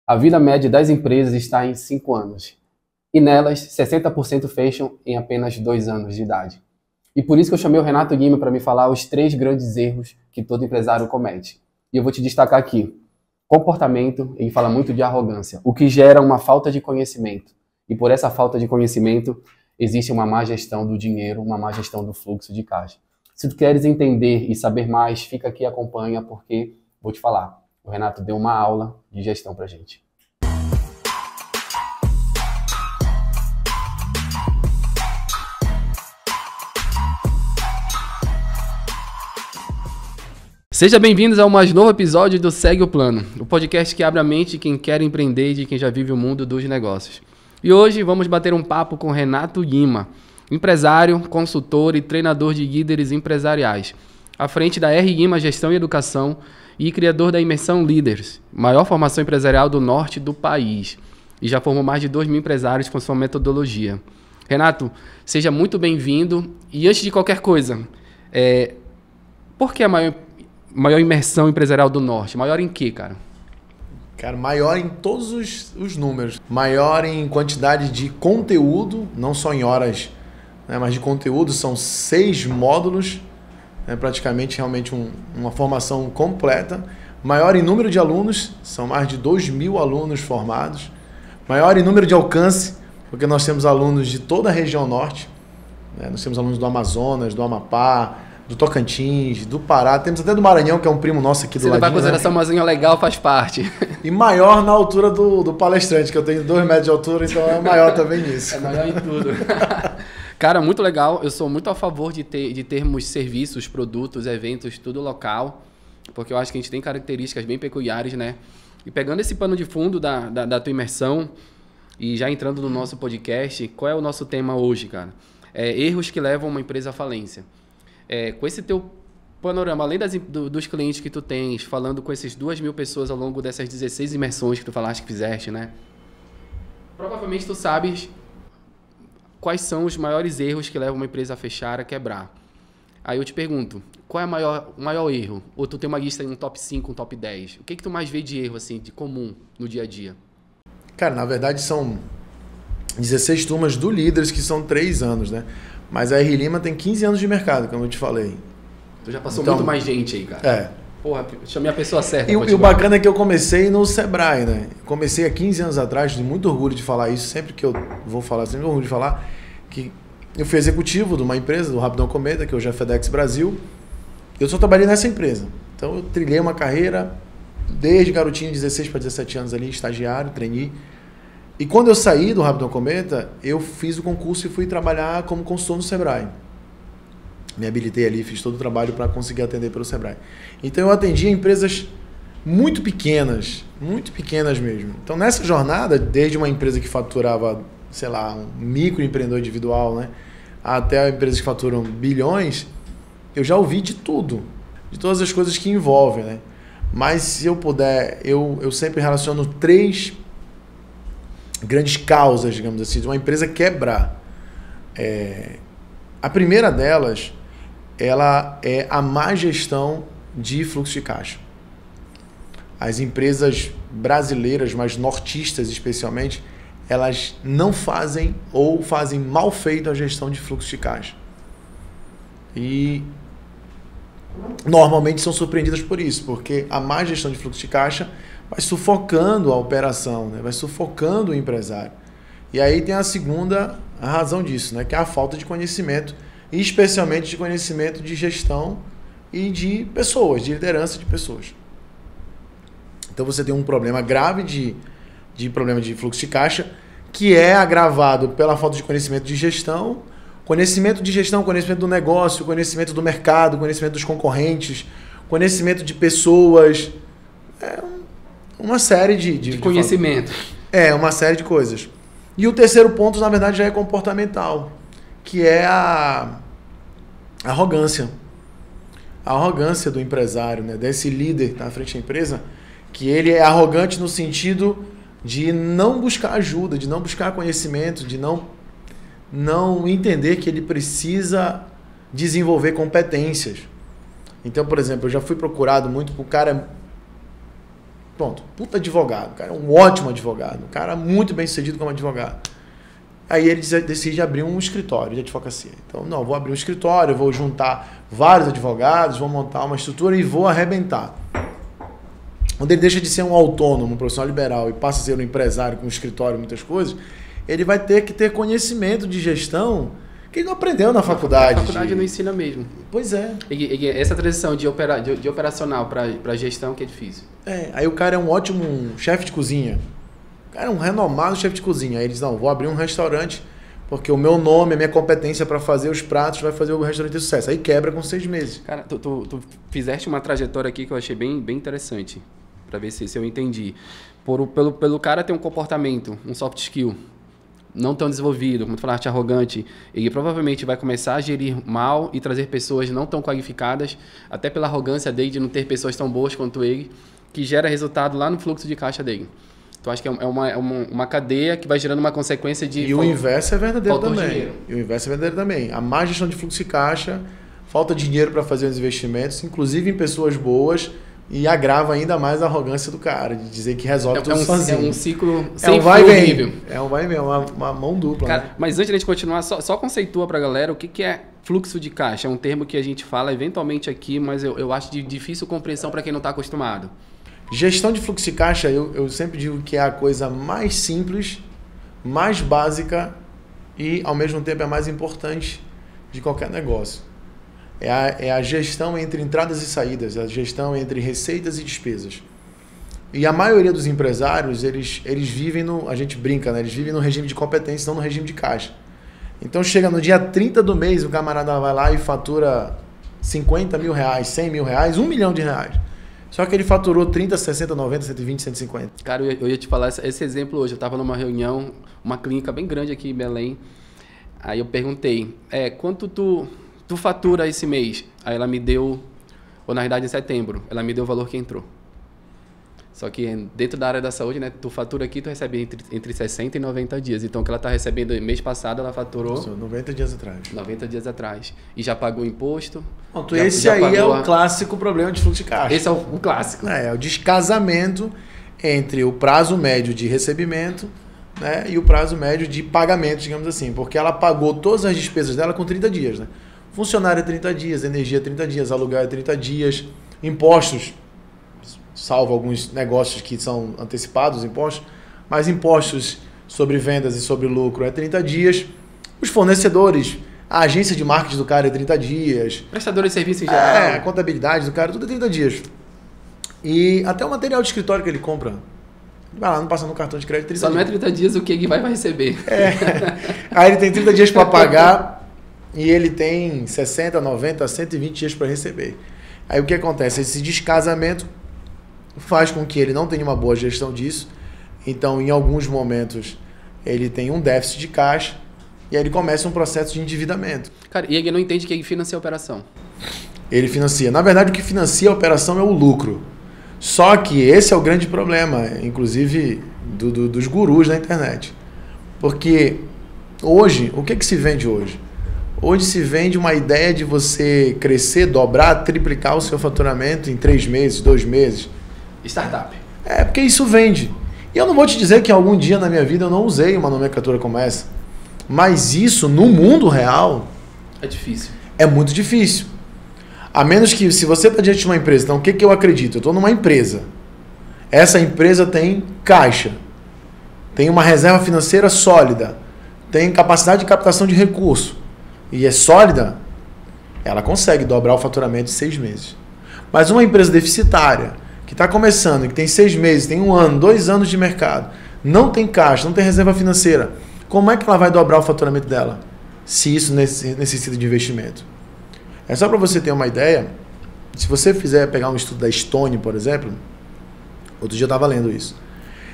A vida média das empresas está em 5 anos. E nelas, 60% fecham em apenas 2 anos de idade. E por isso que eu chamei o Renato Guima para me falar os 3 grandes erros que todo empresário comete. E eu vou te destacar aqui. Comportamento, ele fala muito de arrogância, o que gera uma falta de conhecimento. E por essa falta de conhecimento, existe uma má gestão do dinheiro, uma má gestão do fluxo de caixa. Se tu queres entender e saber mais, fica aqui e acompanha, porque vou te falar. O Renato deu uma aula de gestão pra gente. Seja bem-vindos ao mais novo episódio do Segue o Plano, o podcast que abre a mente de quem quer empreender e de quem já vive o mundo dos negócios. E hoje vamos bater um papo com Renato Guima, empresário, consultor e treinador de líderes empresariais, à frente da R Guima Gestão e Educação e criador da Imersão Líderes, maior formação empresarial do norte do país, e já formou mais de 2.000 empresários com sua metodologia. Renato, seja muito bem-vindo. E antes de qualquer coisa, por que a maior imersão empresarial do norte? Maior em quê, cara? Cara, maior em todos os números. Maior em quantidade de conteúdo, não só em horas, né, mas de conteúdo. São 6 módulos, praticamente realmente uma formação completa. Maior em número de alunos, são mais de 2.000 alunos formados. Maior em número de alcance, porque nós temos alunos de toda a região norte. Nós temos alunos do Amazonas, do Amapá, do Tocantins, do Pará, temos até do Maranhão, que é um primo nosso aqui do lado. Você vai considerar essa mozinha legal, faz parte. E maior na altura do palestrante, que eu tenho 2 metros de altura, então é maior também nisso. É maior em tudo. Cara, muito legal. Eu sou muito a favor de termos serviços, produtos, eventos, tudo local, porque eu acho que a gente tem características bem peculiares, né? E pegando esse pano de fundo da tua imersão e já entrando no nosso podcast, qual é o nosso tema hoje, cara? Erros que levam uma empresa à falência. Com esse teu panorama, além dos clientes que tu tens, falando com essas 2.000 pessoas ao longo dessas 16 imersões que tu falaste que fizeste, né? Provavelmente tu sabes quais são os maiores erros que levam uma empresa a fechar, a quebrar. Aí eu te pergunto, qual é o maior erro? Ou tu tem uma lista em um top 5, um top 10? O que tu mais vê de erro, assim, de comum no dia a dia? Cara, na verdade são 16 turmas do Líderes, que são 3 anos, né? Mas a R Lima tem 15 anos de mercado, como eu te falei. Tu já passou muito mais gente aí, cara. Porra, chamei a pessoa certa. E o bacana é que eu comecei no Sebrae, né? Comecei há 15 anos atrás, tenho muito orgulho de falar isso, sempre que eu vou falar, sempre orgulho de falar, que eu fui executivo de uma empresa, do Rapidão Cometa, que hoje é FedEx Brasil. Eu só trabalhei nessa empresa. Então eu trilhei uma carreira desde garotinho, 16 para 17 anos ali, estagiário, trainee. E quando eu saí do Rapidão Cometa, eu fiz o concurso e fui trabalhar como consultor no Sebrae. Me habilitei ali, fiz todo o trabalho para conseguir atender pelo Sebrae. Então eu atendia empresas muito pequenas mesmo. Então nessa jornada, desde uma empresa que faturava, sei lá, um microempreendedor individual, né, até empresas que faturam bilhões, eu já ouvi de tudo, de todas as coisas que envolvem, né? Mas se eu puder, eu sempre relaciono 3 grandes causas, digamos assim, de uma empresa quebrar. A primeira delas, ela é a má gestão de fluxo de caixa. As empresas brasileiras, mas nortistas especialmente, elas não fazem ou fazem mal feito a gestão de fluxo de caixa. E normalmente são surpreendidas por isso, porque a má gestão de fluxo de caixa vai sufocando a operação, né? Vai sufocando o empresário. E aí tem a segunda razão disso, né? Que é a falta de conhecimento, e especialmente de conhecimento de gestão e de pessoas, de liderança de pessoas. Então você tem um problema grave de problema de fluxo de caixa, que é agravado pela falta de conhecimento de gestão, conhecimento do negócio, conhecimento do mercado, conhecimento dos concorrentes, conhecimento de pessoas, uma série de conhecimento. Uma série de coisas. E o terceiro ponto, na verdade, já é comportamental, que é a arrogância. A arrogância do empresário, né? Desse líder que está à frente da empresa, que ele é arrogante no sentido de não buscar ajuda, de não buscar conhecimento, de não entender que ele precisa desenvolver competências. Então, por exemplo, eu já fui procurado muito por cara Pronto, puta advogado, cara, um ótimo advogado, um cara muito bem sucedido como advogado. Aí ele decide abrir um escritório de advocacia. Então, não, vou abrir um escritório, vou juntar vários advogados, vou montar uma estrutura e vou arrebentar. Quando ele deixa de ser um autônomo, um profissional liberal e passa a ser um empresário com um escritório e muitas coisas, ele vai ter que ter conhecimento de gestão que ele não aprendeu na faculdade. A faculdade não ensina mesmo. Pois é. E essa transição de operacional para gestão que é difícil. Aí o cara é um ótimo chefe de cozinha. O cara é um renomado chefe de cozinha. Aí ele diz, não, vou abrir um restaurante porque o meu nome, a minha competência para fazer os pratos vai fazer o restaurante ter sucesso. Aí quebra com 6 meses. Cara, tu fizeste uma trajetória aqui que eu achei bem interessante, para ver se eu entendi. Pelo cara ter um comportamento, um soft skill não tão desenvolvido, como tu falaste, arrogante, ele provavelmente vai começar a gerir mal e trazer pessoas não tão qualificadas, até pela arrogância dele de não ter pessoas tão boas quanto ele, que gera resultado lá no fluxo de caixa dele. Então, acho que é uma cadeia que vai gerando uma consequência de... E o inverso é verdadeiro também. Dinheiro. E o inverso é verdadeiro também. A má gestão de fluxo de caixa, falta dinheiro para fazer os investimentos, inclusive em pessoas boas, e agrava ainda mais a arrogância do cara, de dizer que resolve tudo sozinho. É um ciclo sem vai e vem. É um vai e vem, uma mão dupla. Cara, né? Mas antes de a gente continuar, só conceitua pra galera o que é fluxo de caixa. É um termo que a gente fala eventualmente aqui, mas eu acho de difícil compreensão para quem não está acostumado. Gestão de fluxo de caixa, eu sempre digo que é a coisa mais simples, mais básica e, ao mesmo tempo, é a mais importante de qualquer negócio. É a gestão entre entradas e saídas, a gestão entre receitas e despesas. E a maioria dos empresários, eles vivem a gente brinca, né? Eles vivem no regime de competência, não no regime de caixa. Então chega no dia 30 do mês, o camarada vai lá e fatura 50 mil reais, 100 mil reais, 1 milhão de reais. Só que ele faturou 30, 60, 90, 120, 150. Cara, eu ia te falar esse exemplo hoje. Eu estava numa reunião, uma clínica bem grande aqui em Belém. Aí eu perguntei, quanto tu fatura esse mês? Aí ela me deu, ou na verdade em setembro, ela me deu o valor que entrou. Só que dentro da área da saúde, né, tu fatura aqui, tu recebe entre 60 e 90 dias. Então o que ela está recebendo mês passado, ela faturou... Nossa, 90 dias atrás. 90 dias atrás. E já pagou imposto. Pronto, esse aí é o clássico problema de fluxo de caixa. Esse é o clássico. É o descasamento entre o prazo médio de recebimento, né, e o prazo médio de pagamento, digamos assim. Porque ela pagou todas as despesas dela com 30 dias, né? Funcionário é 30 dias, energia é 30 dias, aluguel é 30 dias, impostos, salvo alguns negócios que são antecipados, impostos, mas impostos sobre vendas e sobre lucro é 30 dias. Os fornecedores, a agência de marketing do cara é 30 dias. Prestador de serviço em geral. A contabilidade do cara, tudo é 30 dias. E até o material de escritório que ele compra, vai lá, não passa no cartão de crédito 30 Só dias. não é 30 dias o que ele vai receber. Aí ele tem 30 dias para pagar e ele tem 60, 90, 120 dias para receber. Aí o que acontece? Esse descasamento faz com que ele não tenha uma boa gestão disso. Então, em alguns momentos, ele tem um déficit de caixa e aí ele começa um processo de endividamento. Cara, e ele não entende que ele financia a operação. Ele financia. Na verdade, o que financia a operação é o lucro. Só que esse é o grande problema, inclusive, dos gurus da internet. Porque hoje, o que se vende hoje? Hoje se vende uma ideia de você crescer, dobrar, triplicar o seu faturamento em 3 meses, 2 meses. Startup. Porque isso vende. E eu não vou te dizer que algum dia na minha vida eu não usei uma nomenclatura como essa. Mas isso, no mundo real... É difícil. É muito difícil. A menos que, se você está diante de uma empresa, então o que eu acredito? Eu estou numa empresa. Essa empresa tem caixa. Tem uma reserva financeira sólida. Tem capacidade de captação de recurso. E é sólida, ela consegue dobrar o faturamento em 6 meses. Mas uma empresa deficitária, que está começando, que tem 6 meses, tem 1 ano, 2 anos de mercado, não tem caixa, não tem reserva financeira, como é que ela vai dobrar o faturamento dela? Se isso necessita de investimento. É só para você ter uma ideia, se você fizer pegar um estudo da Stone, por exemplo, outro dia eu estava lendo isso,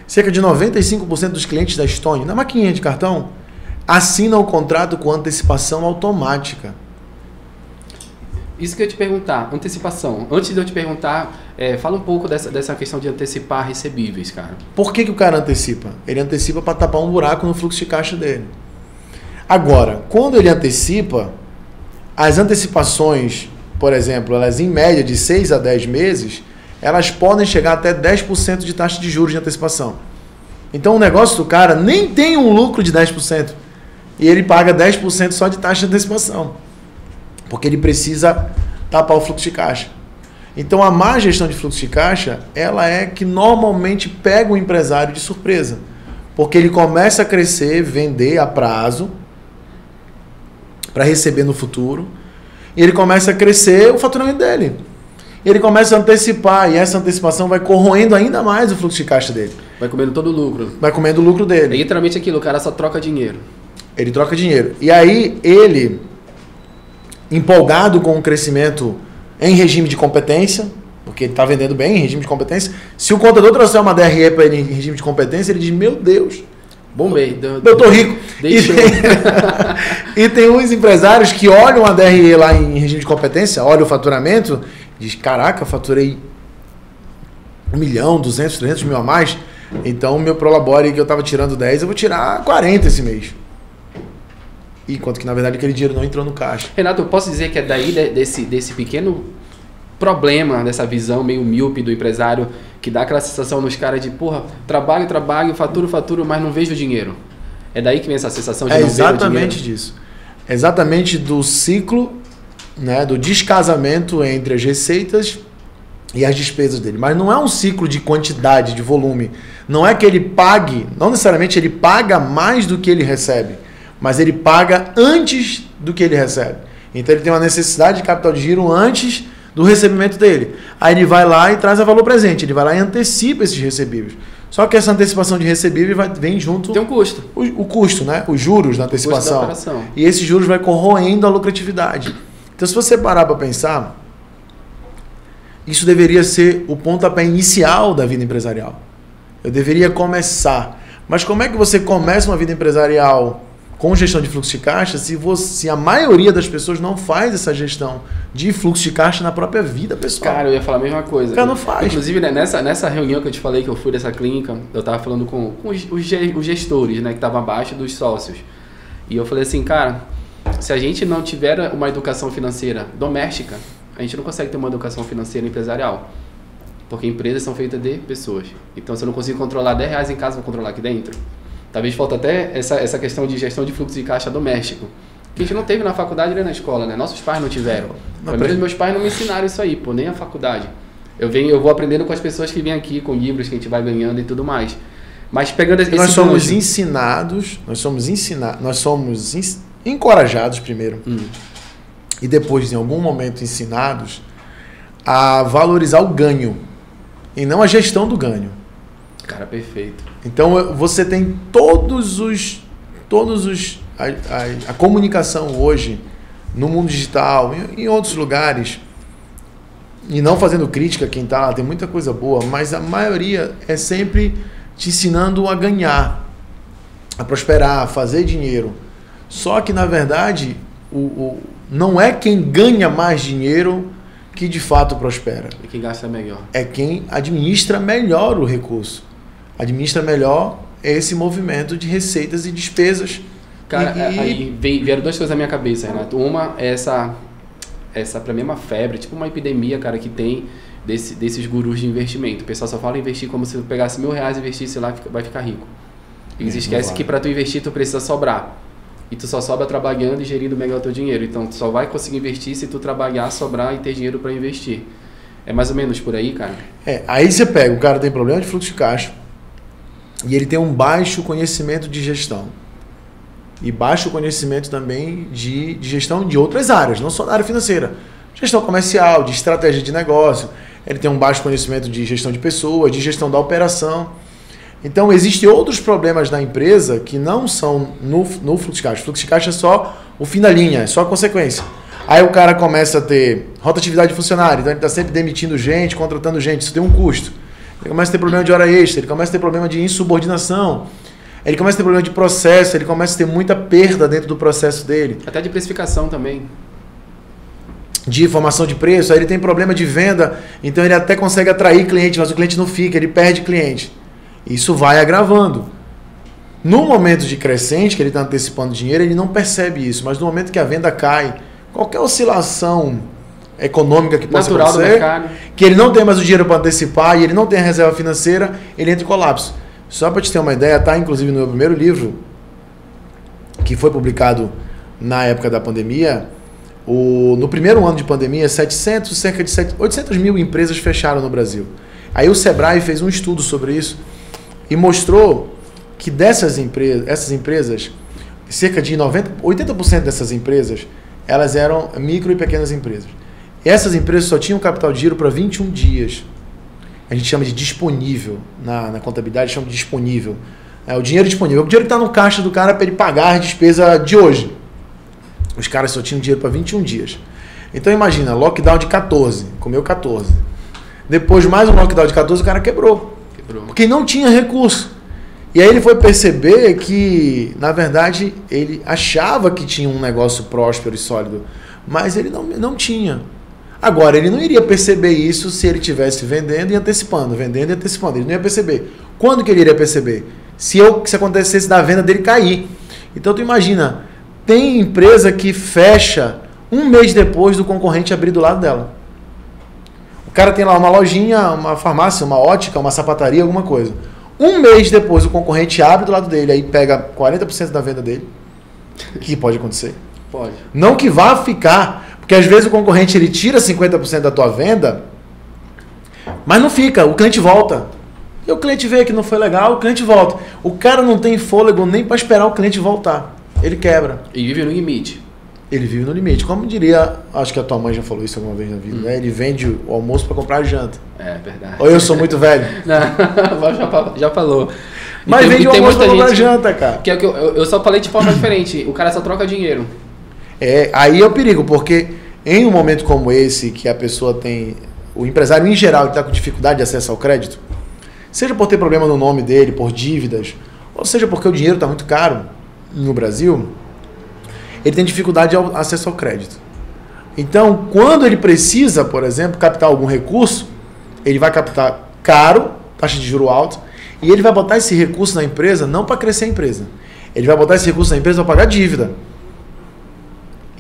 cerca de 95% dos clientes da Stone, na maquininha de cartão, assinam o contrato com antecipação automática. Isso que eu ia te perguntar, antecipação. Antes de eu te perguntar, fala um pouco dessa questão de antecipar recebíveis, cara. Por que o cara antecipa? Ele antecipa para tapar um buraco no fluxo de caixa dele. Agora, quando ele antecipa, as antecipações, por exemplo, elas em média de 6 a 10 meses, elas podem chegar até 10% de taxa de juros de antecipação. Então o negócio do cara nem tem um lucro de 10%. E ele paga 10% só de taxa de antecipação. Porque ele precisa tapar o fluxo de caixa. Então a má gestão de fluxo de caixa, ela é que normalmente pega o empresário de surpresa. Porque ele começa a crescer, vender a prazo, para receber no futuro. E ele começa a crescer o faturamento dele. E ele começa a antecipar, e essa antecipação vai corroendo ainda mais o fluxo de caixa dele. Vai comendo todo o lucro. Vai comendo o lucro dele. É literalmente aquilo, o cara só troca dinheiro. Ele troca dinheiro. E aí ele, empolgado com o crescimento em regime de competência, porque ele está vendendo bem em regime de competência, se o contador trouxer uma DRE para ele em regime de competência, ele diz, meu Deus, bombei. Eu tô rico. E tem uns empresários que olham a DRE lá em regime de competência, olham o faturamento, diz, caraca, faturei 1 milhão, 200, 300 mil a mais, então o meu Prolabore que eu estava tirando 10, eu vou tirar 40 esse mês. Enquanto que, na verdade, aquele dinheiro não entrou no caixa. Renato, eu posso dizer que é daí desse pequeno problema, dessa visão meio míope do empresário, que dá aquela sensação nos caras de, porra, trabalho, faturo, mas não vejo dinheiro. É daí que vem essa sensação de não ver o dinheiro? É exatamente disso. É exatamente do ciclo, né, do descasamento entre as receitas e as despesas dele. Mas não é um ciclo de quantidade, de volume. Não é que ele pague, não necessariamente ele paga mais do que ele recebe, mas ele paga antes do que ele recebe. Então ele tem uma necessidade de capital de giro antes do recebimento dele. Aí ele vai lá e traz a valor presente, ele vai lá e antecipa esses recebíveis. Só que essa antecipação de recebível vem junto... Tem um custo. O custo, né? Os juros da antecipação. O custo da operação. E esses juros vai corroendo a lucratividade. Então se você parar para pensar, isso deveria ser o pontapé inicial da vida empresarial. Eu deveria começar. Mas como é que você começa uma vida empresarial com gestão de fluxo de caixa se a maioria das pessoas não faz essa gestão de fluxo de caixa na própria vida pessoal? Cara, eu ia falar a mesma coisa. O cara não faz. Inclusive, né, nessa reunião que eu te falei que eu fui dessa clínica, eu estava falando com os gestores, né, que estavam abaixo dos sócios. E eu falei assim, cara, se a gente não tiver uma educação financeira doméstica, a gente não consegue ter uma educação financeira empresarial. Porque empresas são feitas de pessoas. Então, se eu não consigo controlar R$10 em casa, vou controlar aqui dentro. Talvez falta até essa questão de gestão de fluxo de caixa doméstico. Que a gente não teve na faculdade nem na escola, né? Nossos pais não tiveram. Meus pais não me ensinaram isso aí, pô, nem a faculdade. Eu vou aprendendo com as pessoas que vêm aqui, com livros que a gente vai ganhando e tudo mais. Mas pegando esse nós somos encorajados primeiro. E depois, em algum momento, ensinados a valorizar o ganho e não a gestão do ganho. Cara, perfeito. Então você tem a comunicação hoje no mundo digital, em outros lugares, e não fazendo crítica a quem está lá, tem muita coisa boa, mas a maioria é sempre te ensinando a ganhar, a prosperar, a fazer dinheiro. Só que, na verdade, não é quem ganha mais dinheiro que de fato prospera. É quem gasta melhor. É quem administra melhor o recurso. Administra melhor esse movimento de receitas e despesas. Cara, aí vieram duas coisas na minha cabeça, Renato. Uma é essa pra mim é uma febre, tipo uma epidemia, cara, que tem desses gurus de investimento. O pessoal só fala em investir como se tu pegasse R$1.000 e investisse lá, vai ficar rico. Eles esquecem que para tu investir, tu precisa sobrar. E tu só sobra trabalhando e gerindo melhor o teu dinheiro. Então, tu só vai conseguir investir se tu trabalhar, sobrar e ter dinheiro para investir. É mais ou menos por aí, cara? Aí você pega, o cara tem problema de fluxo de caixa e ele tem um baixo conhecimento de gestão. E baixo conhecimento também de gestão de outras áreas, não só da área financeira. Gestão comercial, de estratégia de negócio. Ele tem um baixo conhecimento de gestão de pessoas, de gestão da operação. Então, existem outros problemas na empresa que não são no fluxo de caixa. O fluxo de caixa é só o fim da linha, é só a consequência. Aí o cara começa a ter rotatividade de funcionário, então ele está sempre demitindo gente, contratando gente, isso tem um custo. Ele começa a ter problema de hora extra, ele começa a ter problema de insubordinação, ele começa a ter problema de processo, ele começa a ter muita perda dentro do processo dele. Até de precificação também. De informação de preço, aí ele tem problema de venda, então ele até consegue atrair cliente, mas o cliente não fica, ele perde cliente. Isso vai agravando. No momento de crescente, que ele está antecipando dinheiro, ele não percebe isso. Mas no momento que a venda cai, qualquer oscilação econômica que possa natural acontecer, do mercado, que ele não tem mais o dinheiro para antecipar e ele não tem a reserva financeira, ele entra em colapso. Só para te ter uma ideia, tá inclusive no meu primeiro livro, que foi publicado na época da pandemia, no primeiro ano de pandemia, cerca de 800 mil empresas fecharam no Brasil. Aí o Sebrae fez um estudo sobre isso e mostrou que essas empresas, cerca de 80% dessas empresas, elas eram micro e pequenas empresas. E essas empresas só tinham capital de giro para 21 dias. A gente chama de disponível, na contabilidade chama de disponível. É o dinheiro disponível. O dinheiro que está no caixa do cara para ele pagar a despesa de hoje. Os caras só tinham dinheiro para 21 dias. Então imagina, lockdown de 14, comeu 14. Depois mais um lockdown de 14, o cara quebrou. Porque não tinha recurso. E aí ele foi perceber que, na verdade, ele achava que tinha um negócio próspero e sólido, mas ele não tinha. Agora, ele não iria perceber isso se ele estivesse vendendo e antecipando. Ele não ia perceber. Quando que ele iria perceber? Se acontecesse da venda dele cair. Então, tu imagina, tem empresa que fecha um mês depois do concorrente abrir do lado dela. O cara tem lá uma lojinha, uma farmácia, uma ótica, uma sapataria, alguma coisa. Um mês depois o concorrente abre do lado dele, aí pega 40% da venda dele. O que pode acontecer? Pode. Não que vá ficar, porque às vezes o concorrente ele tira 50% da tua venda, mas não fica, o cliente volta. E o cliente vê que não foi legal, o cliente volta. O cara não tem fôlego nem para esperar o cliente voltar. Ele quebra. E vive no limite. Ele vive no limite. Como diria, acho que a tua mãe já falou isso alguma vez na vida, né? Ele vende o almoço para comprar a janta. É verdade. Ou eu sou muito velho? Não, já falou. Mas vende o almoço para comprar a janta, cara. Que é que eu só falei de forma diferente. O cara só troca dinheiro. Aí é o perigo, porque em um momento como esse, que a pessoa tem... O empresário em geral está com dificuldade de acesso ao crédito, seja por ter problema no nome dele, por dívidas, ou seja porque o dinheiro está muito caro no Brasil, ele tem dificuldade de acesso ao crédito. Então, quando ele precisa, por exemplo, captar algum recurso, ele vai captar caro, taxa de juro alto, e ele vai botar esse recurso na empresa não para crescer a empresa. Ele vai botar esse recurso na empresa para pagar dívida.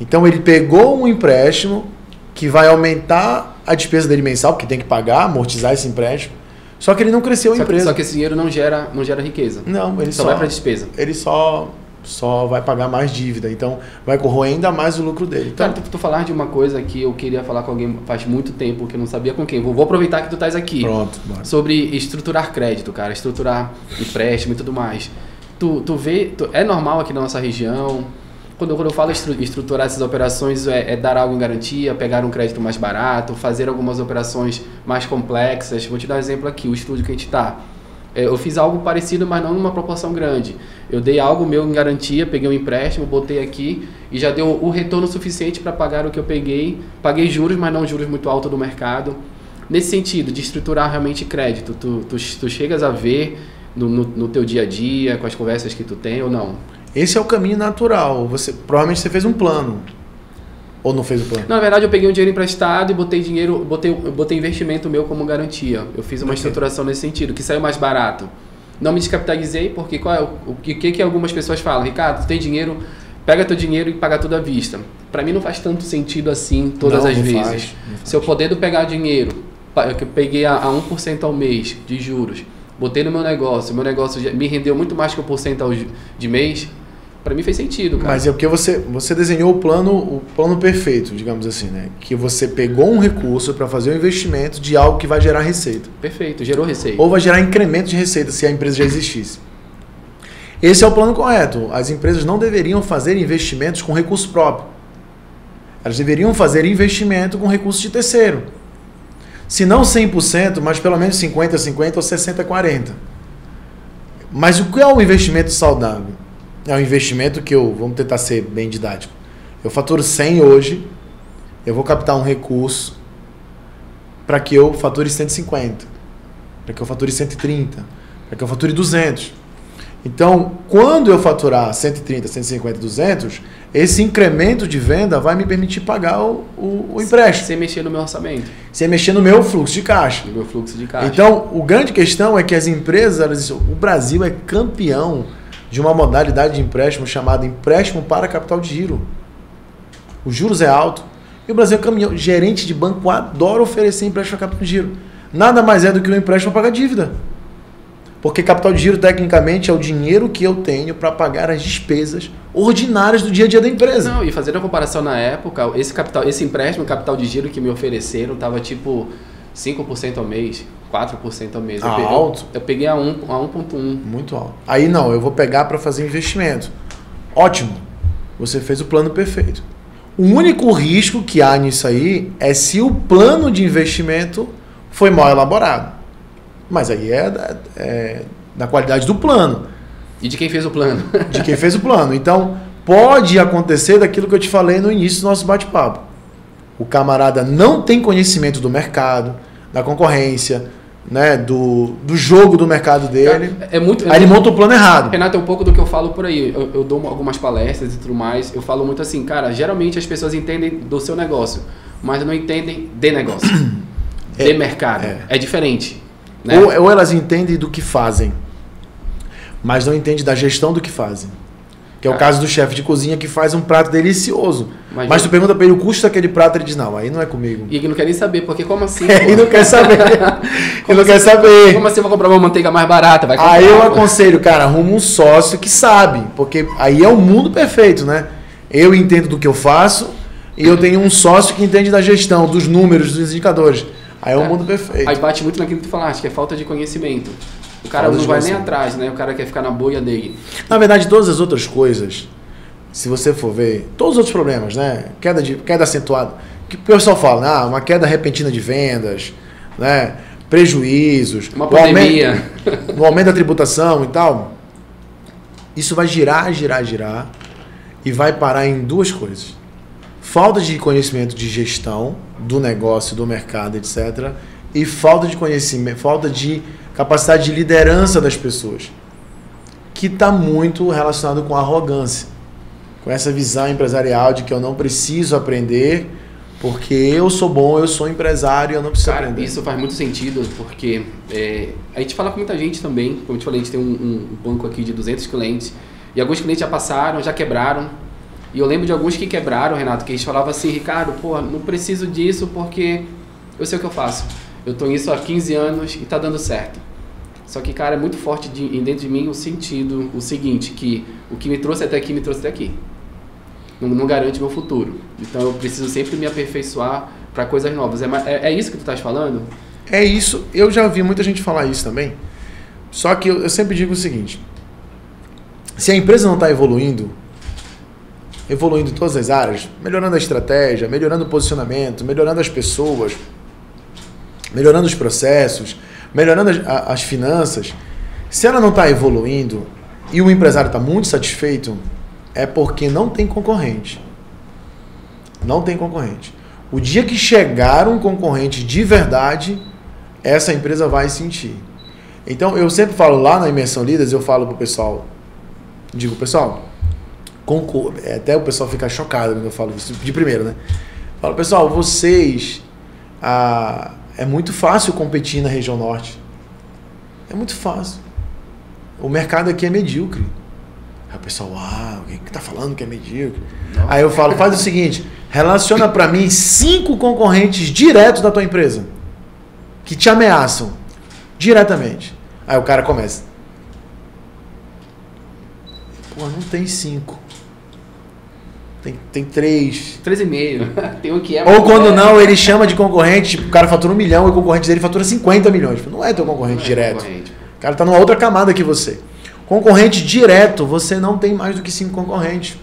Então, ele pegou um empréstimo que vai aumentar a despesa dele mensal, porque tem que pagar, amortizar esse empréstimo, só que ele não cresceu a empresa. Só que esse dinheiro não gera riqueza. Não, ele só vai para despesa. Ele só vai pagar mais dívida, então vai corroer ainda mais o lucro dele. Então, cara, tu falar de uma coisa que eu queria falar com alguém faz muito tempo, que eu não sabia com quem. Vou aproveitar que tu estás aqui. Pronto, bora. Sobre estruturar crédito, cara, estruturar empréstimo e tudo mais. É normal aqui na nossa região, quando eu falo estruturar essas operações, é dar algo em garantia, pegar um crédito mais barato, fazer algumas operações mais complexas. Vou te dar um exemplo aqui, o estúdio que a gente está. Eu fiz algo parecido, mas não numa proporção grande. Eu dei algo meu em garantia, peguei um empréstimo, botei aqui e já deu o retorno suficiente para pagar o que eu peguei. Paguei juros, mas não juros muito altos do mercado. Nesse sentido, de estruturar realmente crédito, tu chegas a ver no teu dia a dia, com as conversas que tu tem ou não? Esse é o caminho natural. Provavelmente você fez um plano. Ou não fez o plano? Não, na verdade eu peguei um dinheiro emprestado e botei dinheiro, botei investimento meu como garantia. Eu fiz uma estruturação nesse sentido, que saiu mais barato. Não me descapitalizei, porque o que algumas pessoas falam? Ricardo, tu tem dinheiro, pega teu dinheiro e paga tudo à vista. Para mim não faz tanto sentido assim todas as vezes. Faz. Se eu podendo pegar dinheiro, que eu peguei a 1% ao mês de juros, botei no meu negócio me rendeu muito mais que 1% de mês, para mim fez sentido, cara. Mas é porque você desenhou o plano perfeito, digamos assim, né? Que você pegou um recurso para fazer um investimento de algo que vai gerar receita. Perfeito, gerou receita. Ou vai gerar incremento de receita se a empresa já existisse. Esse é o plano correto. As empresas não deveriam fazer investimentos com recurso próprio. Elas deveriam fazer investimento com recurso de terceiro. Se não 100%, mas pelo menos 50-50 ou 60-40. Mas o que é um investimento saudável? É um investimento que vamos tentar ser bem didático. Eu faturo 100 hoje, eu vou captar um recurso para que eu fature 150, para que eu fature 130, para que eu fature 200. Então, quando eu faturar 130, 150, 200, esse incremento de venda vai me permitir pagar o empréstimo. Sem mexer no meu orçamento. Sem mexer no meu fluxo de caixa. No meu fluxo de caixa. Então, a grande questão é que as empresas, o Brasil é campeão de uma modalidade de empréstimo chamada empréstimo para capital de giro. Os juros é alto E o Brasil caminhou. Gerente de banco adora oferecer empréstimo a capital de giro. Nada mais é do que um empréstimo para pagar dívida. Porque capital de giro, tecnicamente, é o dinheiro que eu tenho para pagar as despesas ordinárias do dia a dia da empresa. Não, e fazendo a comparação na época, esse empréstimo, capital de giro que me ofereceram, tava tipo 5% ao mês, 4% ao mês. Alto. Eu peguei a 1,1. Muito alto. Aí não, eu vou pegar para fazer investimento. Ótimo. Você fez o plano perfeito. O único risco que há nisso aí é se o plano de investimento foi mal elaborado. Mas aí é da qualidade do plano. E de quem fez o plano. De quem fez o plano. Então, pode acontecer daquilo que eu te falei no início do nosso bate-papo. O camarada não tem conhecimento do mercado, da concorrência, né, do jogo do mercado dele. Aí ele monta o plano errado. Renato, é um pouco do que eu falo por aí. Eu dou algumas palestras e tudo mais. Eu falo muito assim, cara, geralmente as pessoas entendem do seu negócio, mas não entendem de negócio, de mercado. É diferente. Né? Ou elas entendem do que fazem, mas não entendem da gestão do que fazem. Que é o caso do chefe de cozinha que faz um prato delicioso. Mas tu pergunta pra ele o custo daquele prato, ele diz, não, aí não é comigo. E ele não quer nem saber, porque como assim? Ele não quer saber. Ele não quer saber. Como assim eu vou comprar uma manteiga mais barata? Vai comprar, aí eu aconselho, cara, arruma um sócio que sabe. Porque aí é o mundo perfeito, né? Eu entendo do que eu faço e eu tenho um sócio que entende da gestão, dos números, dos indicadores. Aí é o mundo perfeito. Aí bate muito naquilo que tu falaste, que é falta de conhecimento. O cara não vai nem atrás, né? O cara quer ficar na bolha dele. Na verdade, todas as outras coisas, se você for ver, todos os outros problemas, né? Queda acentuada. Que o pessoal fala, uma queda repentina de vendas, né? Prejuízos. Uma pandemia. O aumento da tributação e tal. Isso vai girar e vai parar em duas coisas. Falta de conhecimento de gestão do negócio, do mercado, etc. E falta de conhecimento, falta de capacidade de liderança das pessoas, que está muito relacionado com a arrogância, com essa visão empresarial de que eu não preciso aprender porque eu sou bom, eu sou empresário e eu não preciso aprender. Isso faz muito sentido, porque a gente fala com muita gente também, como eu te falei, a gente tem um banco aqui de 200 clientes, e alguns clientes já passaram, já quebraram, e eu lembro de alguns que quebraram, Renato, que eles falavam assim, Ricardo, não preciso disso porque eu sei o que eu faço. Eu estou nisso há 15 anos e está dando certo. Só que, cara, é muito forte dentro de mim o seguinte, que o que me trouxe até aqui, me trouxe até aqui. Não garante meu futuro. Então eu preciso sempre me aperfeiçoar para coisas novas. É isso que tu estás falando? É isso. Eu já vi muita gente falar isso também. Só que eu sempre digo o seguinte. Se a empresa não está evoluindo em todas as áreas, melhorando a estratégia, melhorando o posicionamento, melhorando as pessoas, melhorando os processos, melhorando as finanças, se ela não está evoluindo e o empresário está muito satisfeito, é porque não tem concorrente. Não tem concorrente. O dia que chegar um concorrente de verdade, essa empresa vai sentir. Então, eu sempre falo lá na Imersão Líderes, eu falo pro pessoal, digo, pessoal, até o pessoal fica chocado quando eu falo isso, de primeiro, né? Falo, pessoal, vocês... é muito fácil competir na região norte. É muito fácil. O mercado aqui é medíocre. Aí o pessoal, quem que tá falando que é medíocre? Não. Aí eu falo, faz o seguinte, relaciona para mim 5 concorrentes diretos da tua empresa que te ameaçam diretamente. Aí o cara começa. Pô, não tem 5. Tem 3. 3,5. Tem um que é... Ou quando não, ele chama de concorrente, tipo, o cara fatura 1 milhão e o concorrente dele fatura 50 milhões. Não é teu concorrente direto. Concorrente. O cara tá numa outra camada que você. Concorrente direto, você não tem mais do que 5 concorrentes.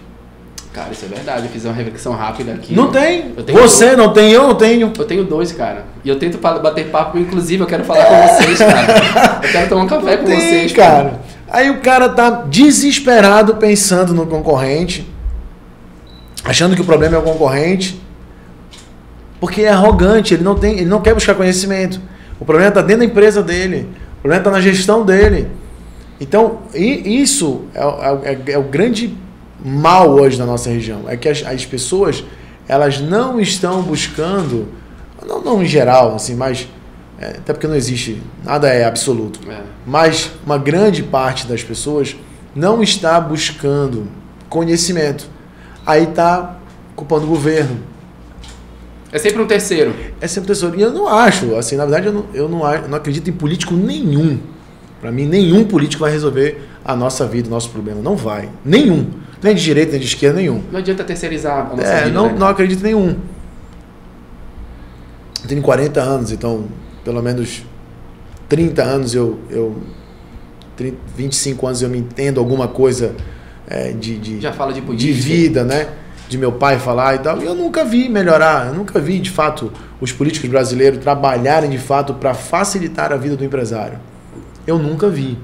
Cara, isso é verdade. Eu fiz uma reflexão rápida aqui. Não tem. Você não tem, eu não tenho. Eu tenho 2, cara. E eu tento bater papo, inclusive eu quero falar com vocês, cara. Eu quero tomar um café com vocês, cara. Aí o cara tá desesperado pensando no concorrente, achando que o problema é o concorrente, porque é arrogante, ele não quer buscar conhecimento. O problema está dentro da empresa dele, o problema está na gestão dele. Então, isso é o grande mal hoje na nossa região, é que as pessoas, elas não estão buscando, não em geral, assim, mas até porque não existe, nada é absoluto, mas uma grande parte das pessoas não está buscando conhecimento. Aí está culpando o governo, É sempre um terceiro. É sempre um terceiro. E eu não acho, assim, na verdade eu não acredito em político nenhum. Para mim, nenhum político vai resolver a nossa vida, o nosso problema. Não vai. Nenhum. Nem de direita, nem de esquerda, nenhum. Não adianta terceirizar a nossa vida. Não acredito em nenhum. Eu tenho 40 anos, então, pelo menos 30 anos, 25 anos eu me entendo alguma coisa já fala de política, de vida, né? De meu pai falar e tal. E eu nunca vi melhorar, eu nunca vi, de fato, os políticos brasileiros trabalharem, de fato, para facilitar a vida do empresário. Eu nunca vi.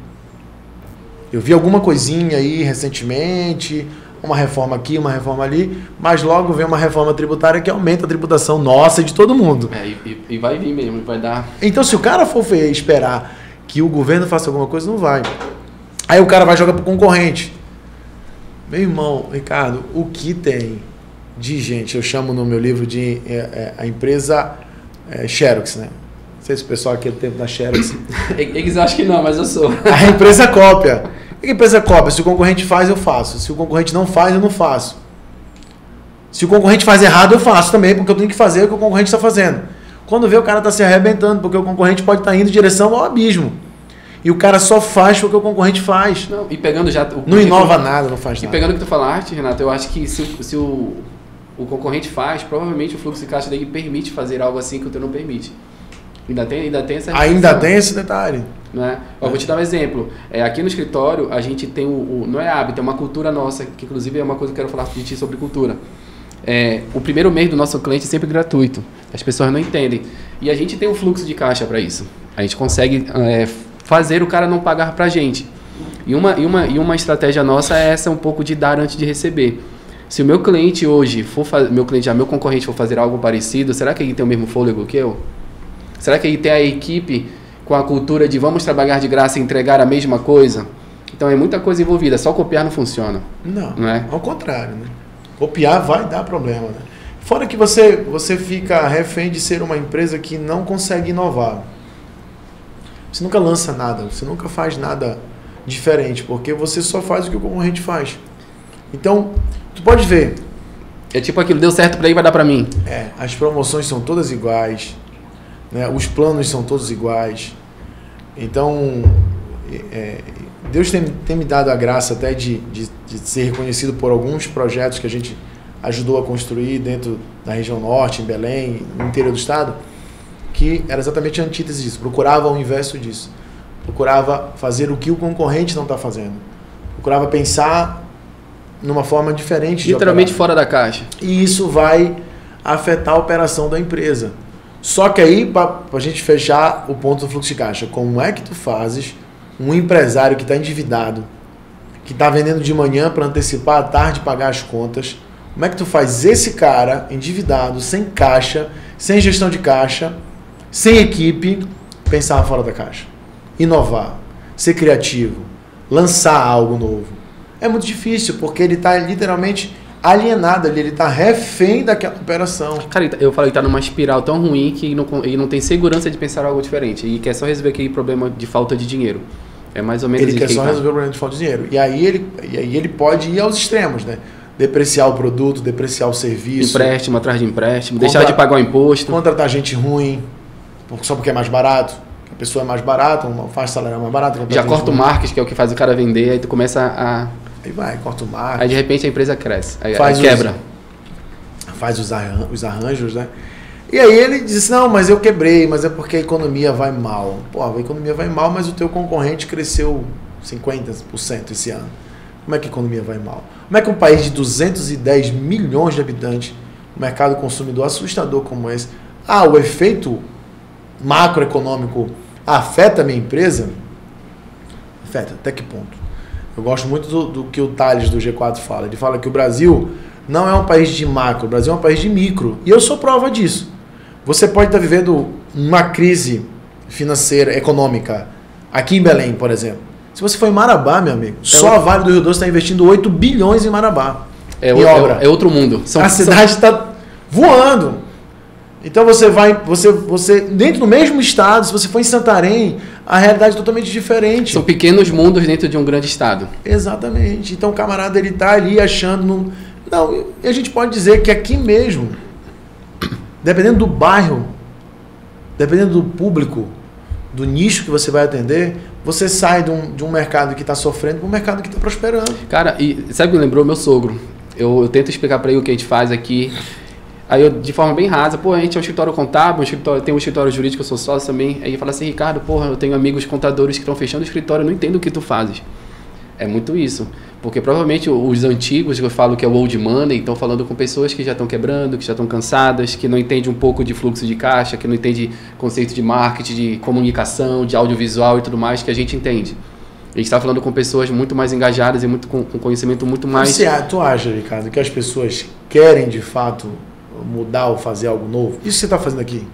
Eu vi alguma coisinha aí recentemente, uma reforma aqui, uma reforma ali, mas logo vem uma reforma tributária que aumenta a tributação nossa e de todo mundo. E vai vir mesmo, vai dar... Então, se o cara for esperar que o governo faça alguma coisa, não vai. Aí o cara vai jogar pro concorrente. Meu irmão, Ricardo, o que tem de gente, eu chamo no meu livro de a empresa Xerox, né? Não sei se o pessoal aqui é do tempo da Xerox. Eles acham que não, mas eu sou. A empresa cópia. A empresa cópia. Se o concorrente faz, eu faço. Se o concorrente não faz, eu não faço. Se o concorrente faz errado, eu faço também, porque eu tenho que fazer o que o concorrente está fazendo. Quando vê, o cara está se arrebentando, porque o concorrente pode estar indo em direção ao abismo. E o cara só faz porque o concorrente faz. Não, e pegando já... Não inova nada, não faz nada. E pegando o que tu falaste, Renato, eu acho que se o concorrente faz, provavelmente o fluxo de caixa dele permite fazer algo assim que o teu não permite. Ainda tem essa Ainda tem esse detalhe. Né? Eu vou te dar um exemplo. Aqui no escritório, a gente tem não é hábito, é uma cultura nossa, que inclusive é uma coisa que eu quero falar de ti sobre cultura. O primeiro mês do nosso cliente é sempre gratuito. As pessoas não entendem. E a gente tem um fluxo de caixa para isso. A gente consegue fazer o cara não pagar para a gente. E uma estratégia nossa é essa, um pouco de dar antes de receber. Se o meu cliente hoje meu concorrente for fazer algo parecido, será que ele tem o mesmo fôlego que eu? Será que ele tem a equipe com a cultura de vamos trabalhar de graça e entregar a mesma coisa? Então é muita coisa envolvida, só copiar não funciona. Não é? Ao contrário, né? Copiar vai dar problema, né? Fora que você fica refém de ser uma empresa que não consegue inovar. Você nunca lança nada, você nunca faz nada diferente, porque você só faz o que o concorrente faz. Então, tu pode ver. É tipo aquilo, deu certo para ele, vai dar para mim. As promoções são todas iguais, né? Os planos são todos iguais. Então, Deus tem me dado a graça até de ser reconhecido por alguns projetos que a gente ajudou a construir dentro da região norte, em Belém, no interior do estado, que era exatamente a antítese disso. Procurava o inverso disso. Procurava fazer o que o concorrente não está fazendo. Procurava pensar numa forma diferente de literalmente operar. Fora da caixa. E isso vai afetar a operação da empresa. Só que aí, para a gente fechar o ponto do fluxo de caixa, como é que tu fazes um empresário que está endividado, que está vendendo de manhã para antecipar à tarde pagar as contas, como é que tu faz esse cara endividado, sem caixa, sem gestão de caixa, sem equipe, pensar fora da caixa? Inovar, ser criativo, lançar algo novo. É muito difícil, porque ele está literalmente alienado ali, ele está refém daquela operação. Cara, eu falei que está numa espiral tão ruim que ele não tem segurança de pensar algo diferente. E quer só resolver aquele problema de falta de dinheiro. É mais ou menos isso. Ele quer só resolver o problema de falta de dinheiro. E aí ele pode ir aos extremos, né? Depreciar o produto, depreciar o serviço. Empréstimo atrás de empréstimo, deixar de pagar o imposto. Contratar gente ruim, só porque é mais barato. A pessoa é mais barata, uma faixa salarial mais barata. Já corta o marketing, que é o que faz o cara vender, aí tu começa a... Aí vai, corta o marketing. Aí de repente a empresa cresce, aí quebra. Faz os arranjos, né? E aí ele diz, não, mas eu quebrei, mas é porque a economia vai mal. Pô, a economia vai mal, mas o teu concorrente cresceu 50% esse ano. Como é que a economia vai mal? Como é que um país de 210 milhões de habitantes, um mercado consumidor assustador como esse, o efeito macroeconômico afeta a minha empresa? Afeta, até que ponto? Eu gosto muito do que o Thales do G4 fala. Ele fala que o Brasil não é um país de macro, o Brasil é um país de micro. E eu sou prova disso. Você pode estar vivendo uma crise financeira, econômica, aqui em Belém, por exemplo. Se você for em Marabá, meu amigo, só a Vale do Rio Doce está investindo 8 bilhões em Marabá. Em obra. É outro mundo. A cidade está voando. Então você dentro do mesmo estado, se você for em Santarém, a realidade é totalmente diferente. São pequenos mundos dentro de um grande estado. Exatamente. Então o camarada ele está ali achando... Não, e a gente pode dizer que aqui mesmo, dependendo do bairro, dependendo do público, do nicho que você vai atender, você sai de um mercado que está sofrendo para um mercado que está prosperando. Cara, e sabe o que me lembrou? Meu sogro. Eu tento explicar para ele o que a gente faz aqui. Aí eu, de forma bem rasa, a gente é um escritório contábil, tem um escritório jurídico, eu sou sócio também. Aí ele fala assim, Ricardo, eu tenho amigos contadores que estão fechando o escritório, eu não entendo o que tu fazes. É muito isso. Porque provavelmente os antigos, que eu falo que é o old money, estão falando com pessoas que já estão quebrando, que já estão cansadas, que não entendem um pouco de fluxo de caixa, que não entendem conceito de marketing, de comunicação, de audiovisual e tudo mais, que a gente entende. A gente está falando com pessoas muito mais engajadas e com conhecimento muito mais... Tu acha, Ricardo, que as pessoas querem de fato mudar ou fazer algo novo? Isso que você está fazendo aqui?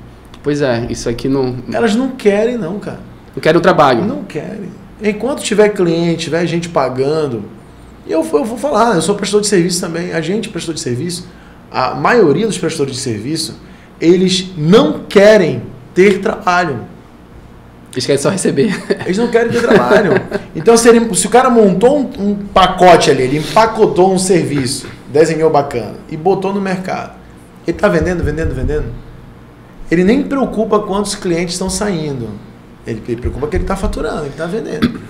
Pois é, isso aqui não... Elas não querem não, cara. Não querem o trabalho. Não querem. Enquanto tiver cliente, tiver gente pagando... Eu vou falar, eu sou prestador de serviço também. A gente, prestador de serviço, a maioria dos prestadores de serviço, eles não querem ter trabalho. Eles querem só receber. Eles não querem ter trabalho. Então, se o cara montou um pacote ali, ele empacotou um serviço, desenhou bacana e botou no mercado, ele está vendendo. Ele nem preocupa quantos clientes estão saindo. Ele preocupa que ele está faturando, ele está vendendo.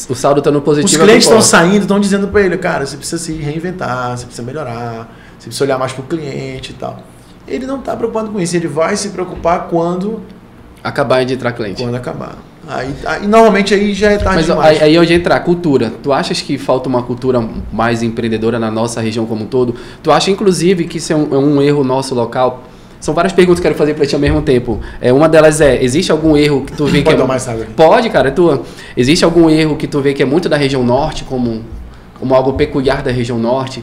O saldo está no positivo. Os clientes estão saindo, estão dizendo para ele, cara, você precisa se reinventar, você precisa melhorar, você precisa olhar mais para o cliente e tal. Ele não está preocupado com isso, ele vai se preocupar quando... acabar de entrar cliente. Quando acabar. Aí normalmente aí já é tarde demais. Mas aí onde entra a cultura. Tu achas que falta uma cultura mais empreendedora na nossa região como um todo? Tu acha, inclusive, que isso é um erro nosso local? São várias perguntas que eu quero fazer para ti ao mesmo tempo. Uma delas existe algum erro que tu vê que Pode dar mais água. Pode, cara, é tua. Existe algum erro que tu vê que é muito da região norte, como algo peculiar da região norte?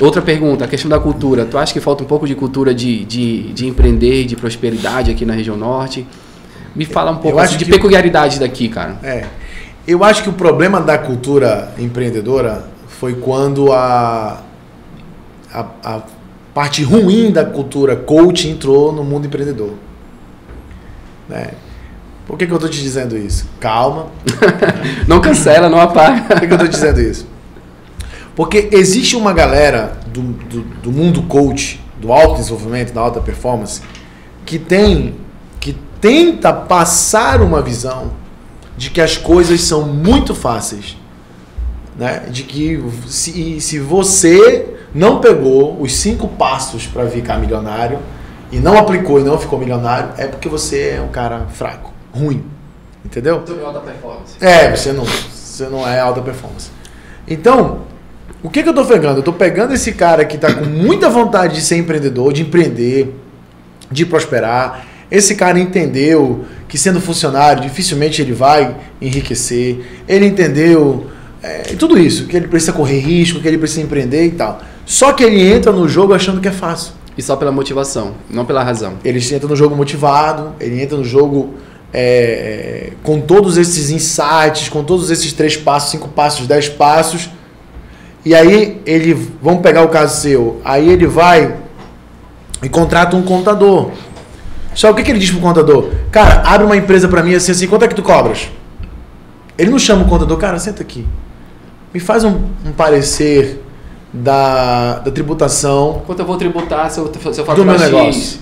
Outra pergunta, a questão da cultura. Tu acha que falta um pouco de cultura de empreender, de prosperidade aqui na região norte? Me fala um pouco de peculiaridade daqui, cara. Eu acho que o problema da cultura empreendedora foi quando a parte ruim da cultura coach entrou no mundo empreendedor. Né? Por que eu estou te dizendo isso? Calma. Não cancela, não apaga. Por que eu estou te dizendo isso? Porque existe uma galera do mundo coach, do alto desenvolvimento, da alta performance, que tenta passar uma visão de que as coisas são muito fáceis. Né? De que se você não pegou os 5 passos para ficar milionário e não aplicou e não ficou milionário, é porque você é um cara fraco, ruim. Entendeu? Você não é alta performance. Você não é alta performance. Então, o que eu estou pegando? Eu estou pegando esse cara que está com muita vontade de ser empreendedor, de empreender, de prosperar. Esse cara entendeu que sendo funcionário dificilmente ele vai enriquecer. Ele entendeu tudo isso, que ele precisa correr risco, que ele precisa empreender e tal. Só que ele entra no jogo achando que é fácil. E só pela motivação, não pela razão. Ele entra no jogo motivado, ele entra no jogo com todos esses insights, com todos esses 3 passos, 5 passos, 10 passos. E aí vamos pegar o caso seu, aí ele vai e contrata um contador. Só o que ele diz pro contador? Cara, abre uma empresa para mim assim, quanto é que tu cobras? Ele não chama o contador, cara, senta aqui. Me faz um parecer da tributação. Quanto eu vou tributar se eu faço do meu negócio?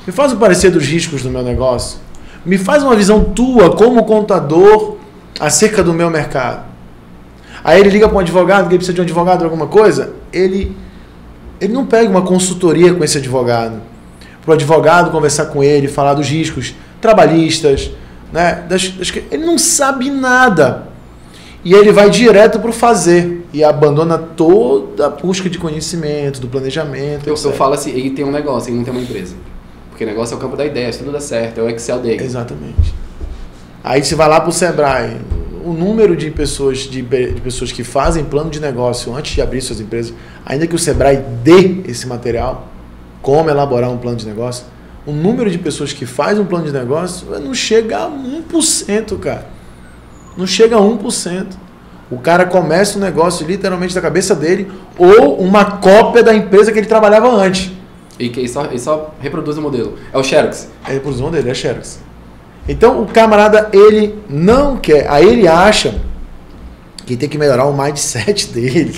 Me faz um parecer dos riscos do meu negócio. Me faz uma visão tua como contador acerca do meu mercado. Aí ele liga para um advogado, que ele precisa de um advogado ou alguma coisa. Ele não pega uma consultoria com esse advogado. Para o advogado conversar com ele, falar dos riscos trabalhistas, né? Ele não sabe nada. E ele vai direto para o fazer e abandona toda a busca de conhecimento, do planejamento. Eu falo assim, ele tem um negócio, ele não tem uma empresa. Porque o negócio é o campo da ideia, se tudo dá certo, é o Excel dele. Exatamente. Aí você vai lá para o Sebrae, o número de pessoas que fazem plano de negócio antes de abrir suas empresas, ainda que o Sebrae dê esse material, como elaborar um plano de negócio, o número de pessoas que faz um plano de negócio não chega a 1%, cara. Não chega a 1%. O cara começa um negócio literalmente da cabeça dele ou uma cópia da empresa que ele trabalhava antes. E que ele só reproduz o modelo. É o Xerox. Ele reproduz o modelo, é Xerox. Então o camarada, ele não quer. Aí ele acha que tem que melhorar o mindset dele,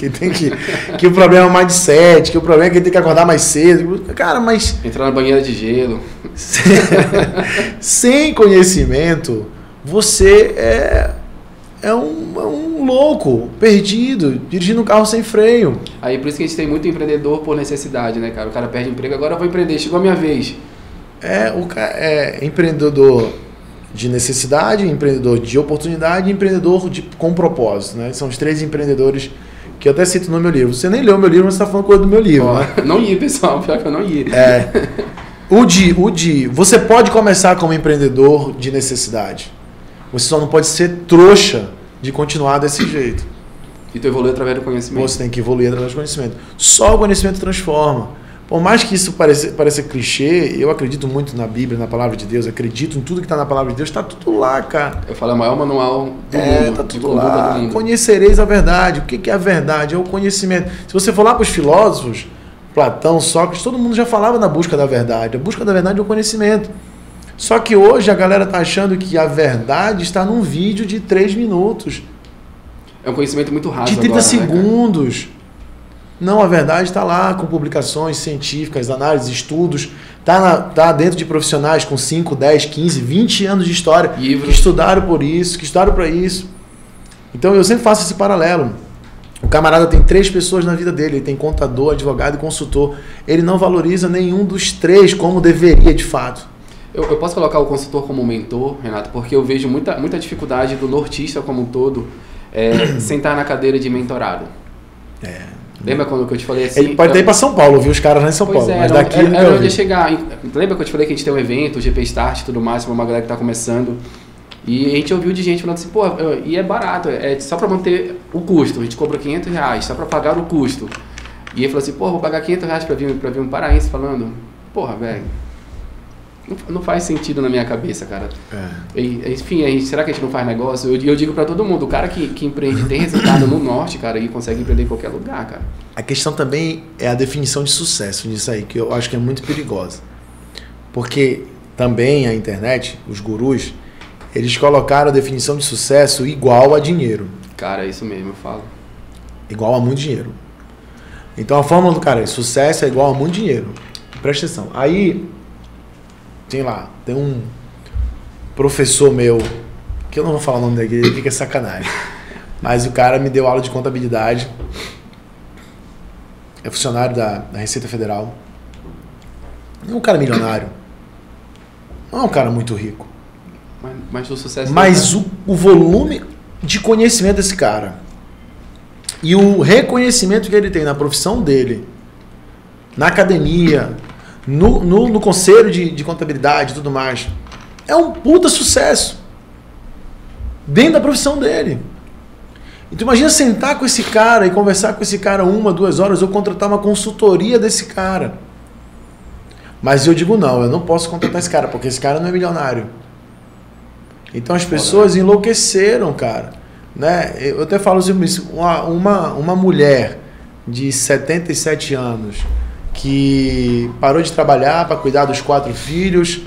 que o problema é o mindset, que o problema é que ele tem que acordar mais cedo. Cara, mas... Entrar na banheira de gelo. Sem conhecimento, você é um louco, perdido, dirigindo um carro sem freio. Aí por isso que a gente tem muito empreendedor por necessidade, né, cara? O cara perde emprego, agora eu vou empreender, chegou a minha vez. Empreendedor de necessidade, empreendedor de oportunidade e empreendedor com propósito, né? São os 3 empreendedores que eu até cito no meu livro. Você nem leu o meu livro, mas você está falando coisa do meu livro, né? Não ia, pessoal, pior que eu não ia. Você pode começar como empreendedor de necessidade. Você só não pode ser trouxa de continuar desse jeito. E tu evolui através do conhecimento. Você tem que evoluir através do conhecimento. Só o conhecimento transforma. Por mais que isso pareça clichê, eu acredito muito na Bíblia, na Palavra de Deus, acredito em tudo que está na Palavra de Deus, está tudo lá, cara. Eu falo, é o maior manual do mundo. Está tudo lá. Conhecereis a verdade. O que é a verdade? É o conhecimento. Se você for lá para os filósofos, Platão, Sócrates, todo mundo já falava na busca da verdade. A busca da verdade é o conhecimento. Só que hoje a galera está achando que a verdade está num vídeo de 3 minutos. É um conhecimento muito raso de 30 agora, segundos. Né, não, a verdade está lá com publicações científicas, análises, estudos. Está dentro de profissionais com 5, 10, 15, 20 anos de história. Livros. Que estudaram por isso, que estudaram para isso. Então eu sempre faço esse paralelo. O camarada tem 3 pessoas na vida dele. Ele tem contador, advogado e consultor. Ele não valoriza nenhum dos 3 como deveria de fato. Eu posso colocar o consultor como mentor, Renato, porque eu vejo muita dificuldade do nortista como um todo sentar na cadeira de mentorado. Lembra quando eu te falei assim? Ele pode até ir para São Paulo, viu os caras lá em São Paulo, mas daqui ele era onde ia chegar. Lembra que eu te falei que a gente tem um evento, o GP Start e tudo mais, para uma galera que está começando. E a gente ouviu de gente falando assim, pô, e é barato, é só para manter o custo, a gente cobra R$500, só para pagar o custo. E ele falou assim, pô, vou pagar R$500 para vir um paraense falando, porra, velho, não faz sentido na minha cabeça, cara. Enfim, será que a gente não faz negócio? Eu digo para todo mundo, o cara que empreende tem resultado no norte, cara, e consegue empreender em qualquer lugar, cara. A questão também é a definição de sucesso nisso aí, que eu acho que é muito perigosa. Porque também a internet, os gurus, eles colocaram a definição de sucesso igual a dinheiro. Cara, é isso mesmo, eu falo. Igual a muito dinheiro. Então a fórmula do cara, sucesso é igual a muito dinheiro. Presta atenção. Aí, tem um professor meu, que eu não vou falar o nome dele, fica sacanagem. Mas o cara me deu aula de contabilidade. É funcionário da Receita Federal. Não é um cara milionário. Não é um cara muito rico. Mas o sucesso... Mas o volume de conhecimento desse cara e o reconhecimento que ele tem na profissão dele, na academia, no conselho de contabilidade e tudo mais, é um puta sucesso dentro da profissão dele. Então imagina sentar com esse cara e conversar com esse cara 1, 2 horas ou contratar uma consultoria desse cara. Mas eu digo não, eu não posso contratar esse cara, porque esse cara não é milionário. Então as pessoas enlouqueceram, cara. Né? Eu até falo assim, uma mulher de 77 anos que parou de trabalhar para cuidar dos 4 filhos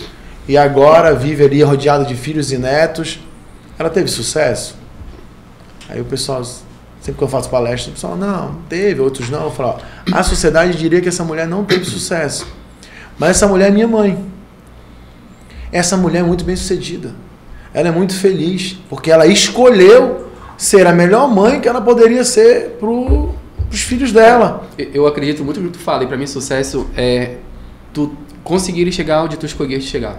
e agora vive ali rodeada de filhos e netos, ela teve sucesso? Aí o pessoal, sempre que eu faço palestra, o pessoal, não teve, outros não. Eu falo, a sociedade diria que essa mulher não teve sucesso. Mas essa mulher é minha mãe. Essa mulher é muito bem sucedida. Ela é muito feliz, porque ela escolheu ser a melhor mãe que ela poderia ser para os filhos dela. Eu acredito muito no que tu fala, e para mim sucesso é tu conseguir chegar onde tu escolheste chegar.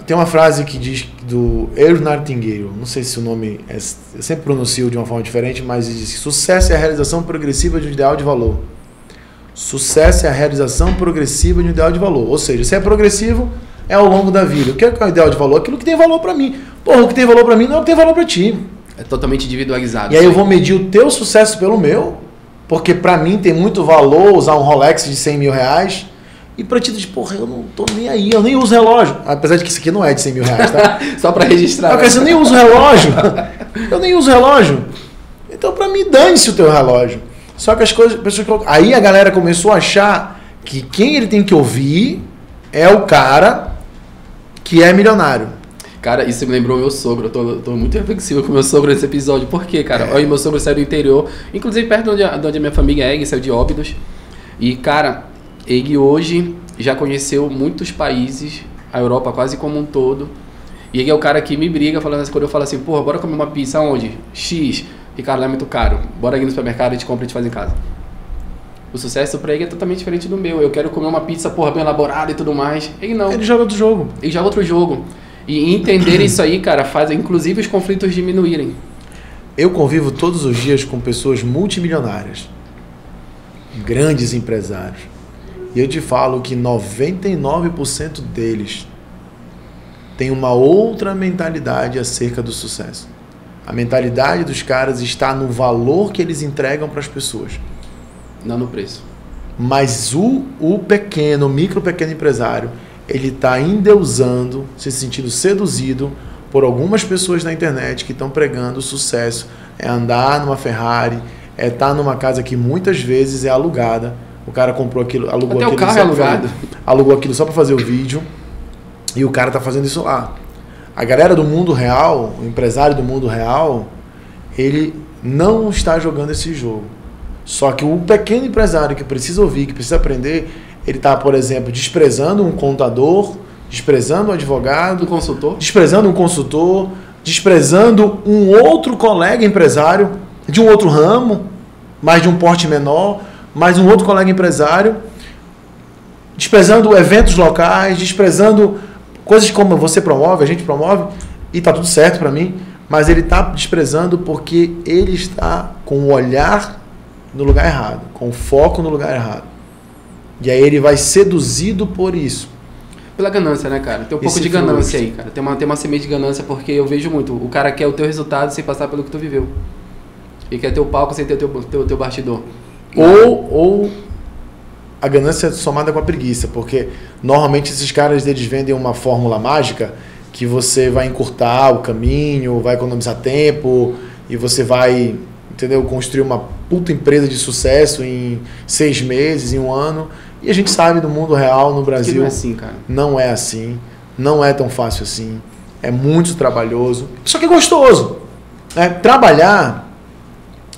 Tem uma frase que diz do Earl Nightingale, não sei se o nome eu sempre pronuncio de uma forma diferente, mas diz que sucesso é a realização progressiva de um ideal de valor. Sucesso é a realização progressiva de um ideal de valor. Ou seja, se é progressivo, é ao longo da vida. O que é o ideal de valor? Aquilo que tem valor para mim. Porra, o que tem valor para mim não é o que tem valor para ti. É totalmente individualizado. E aí eu vou medir o teu sucesso pelo meu, porque para mim tem muito valor usar um Rolex de 100 mil reais, e para ti, porra, eu não tô nem aí, eu nem uso relógio. Apesar de que isso aqui não é de 100 mil reais, tá? Só para registrar. Porque eu nem uso relógio. Eu nem uso relógio. Então para mim, dane-se o teu relógio. Só que as pessoas colocam. Aí a galera começou a achar que quem ele tem que ouvir é o cara que é milionário. Cara, isso me lembrou meu sogro. Eu tô muito reflexivo com meu sogro nesse episódio. Por quê, cara? Olha, meu sogro saiu do interior, inclusive perto de onde a minha família é, ele saiu de Óbidos. E, cara, ele hoje já conheceu muitos países, a Europa quase como um todo. E ele é o cara que me briga falando assim, quando eu falo assim, porra, bora comer uma pizza onde? X. Ricardo, lá é muito caro. Bora aqui no supermercado, a gente compra e a gente faz em casa. O sucesso pra ele é totalmente diferente do meu. Eu quero comer uma pizza, porra, bem elaborada e tudo mais. Ele não. Ele joga outro jogo. Ele joga outro jogo. E entender isso aí, cara, faz inclusive os conflitos diminuírem. Eu convivo todos os dias com pessoas multimilionárias, grandes empresários. E eu te falo que 99% deles tem uma outra mentalidade acerca do sucesso. A mentalidade dos caras está no valor que eles entregam para as pessoas. Não no preço. Mas o micro pequeno empresário, ele está endeusando, se sentindo seduzido por algumas pessoas na internet que estão pregando sucesso. É andar numa Ferrari, é estar numa casa que muitas vezes é alugada. O cara comprou aquilo, alugou até aquilo. O carro é alugado. Alugou aquilo só para fazer o vídeo. E o cara está fazendo isso lá. A galera do mundo real, o empresário do mundo real, ele não está jogando esse jogo. Só que o pequeno empresário que precisa ouvir, que precisa aprender, ele está, por exemplo, desprezando um contador, desprezando um advogado, desprezando um consultor, desprezando um outro colega empresário de um outro ramo, mas de um porte menor, mais um outro colega empresário, desprezando eventos locais, desprezando coisas como você promove, a gente promove, e está tudo certo para mim, mas ele está desprezando porque ele está com o olhar no lugar errado, com o foco no lugar errado. E aí ele vai seduzido por isso. Pela ganância, né, cara? Tem um pouco de ganância aí, cara. Tem uma semente de ganância, porque eu vejo muito. O cara quer o teu resultado sem passar pelo que tu viveu. E quer ter o palco sem ter o teu bastidor. Ou a ganância somada com a preguiça, porque normalmente esses caras eles vendem uma fórmula mágica que você vai encurtar o caminho, vai economizar tempo e você vai, entendeu, construir uma puta empresa de sucesso em 6 meses, em 1 ano. E a gente sabe do mundo real no Brasil. Que não é assim, cara. Não é assim. Não é tão fácil assim. É muito trabalhoso. Só que é gostoso. Né? Trabalhar,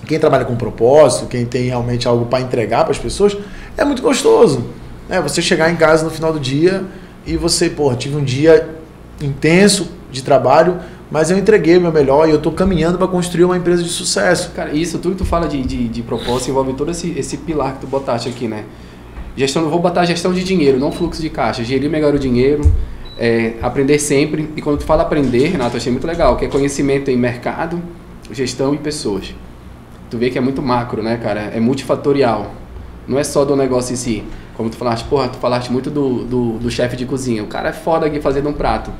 quem trabalha com propósito, quem tem realmente algo para entregar para as pessoas, é muito gostoso. Né? Você chegar em casa no final do dia e você, pô, tive um dia intenso de trabalho, mas eu entreguei o meu melhor e eu estou caminhando para construir uma empresa de sucesso. Cara, isso tudo que tu fala de propósito envolve todo esse pilar que tu botaste aqui, né? Gestão, eu vou botar gestão de dinheiro, não fluxo de caixa. Gerir melhor o dinheiro, aprender sempre. E quando tu fala aprender, Renato, eu achei muito legal, que é conhecimento em mercado, gestão e pessoas. Tu vê que é muito macro, né, cara? É multifatorial. Não é só do negócio em si. Como tu falaste, porra, tu falaste muito do chefe de cozinha. O cara é foda aqui fazendo um prato.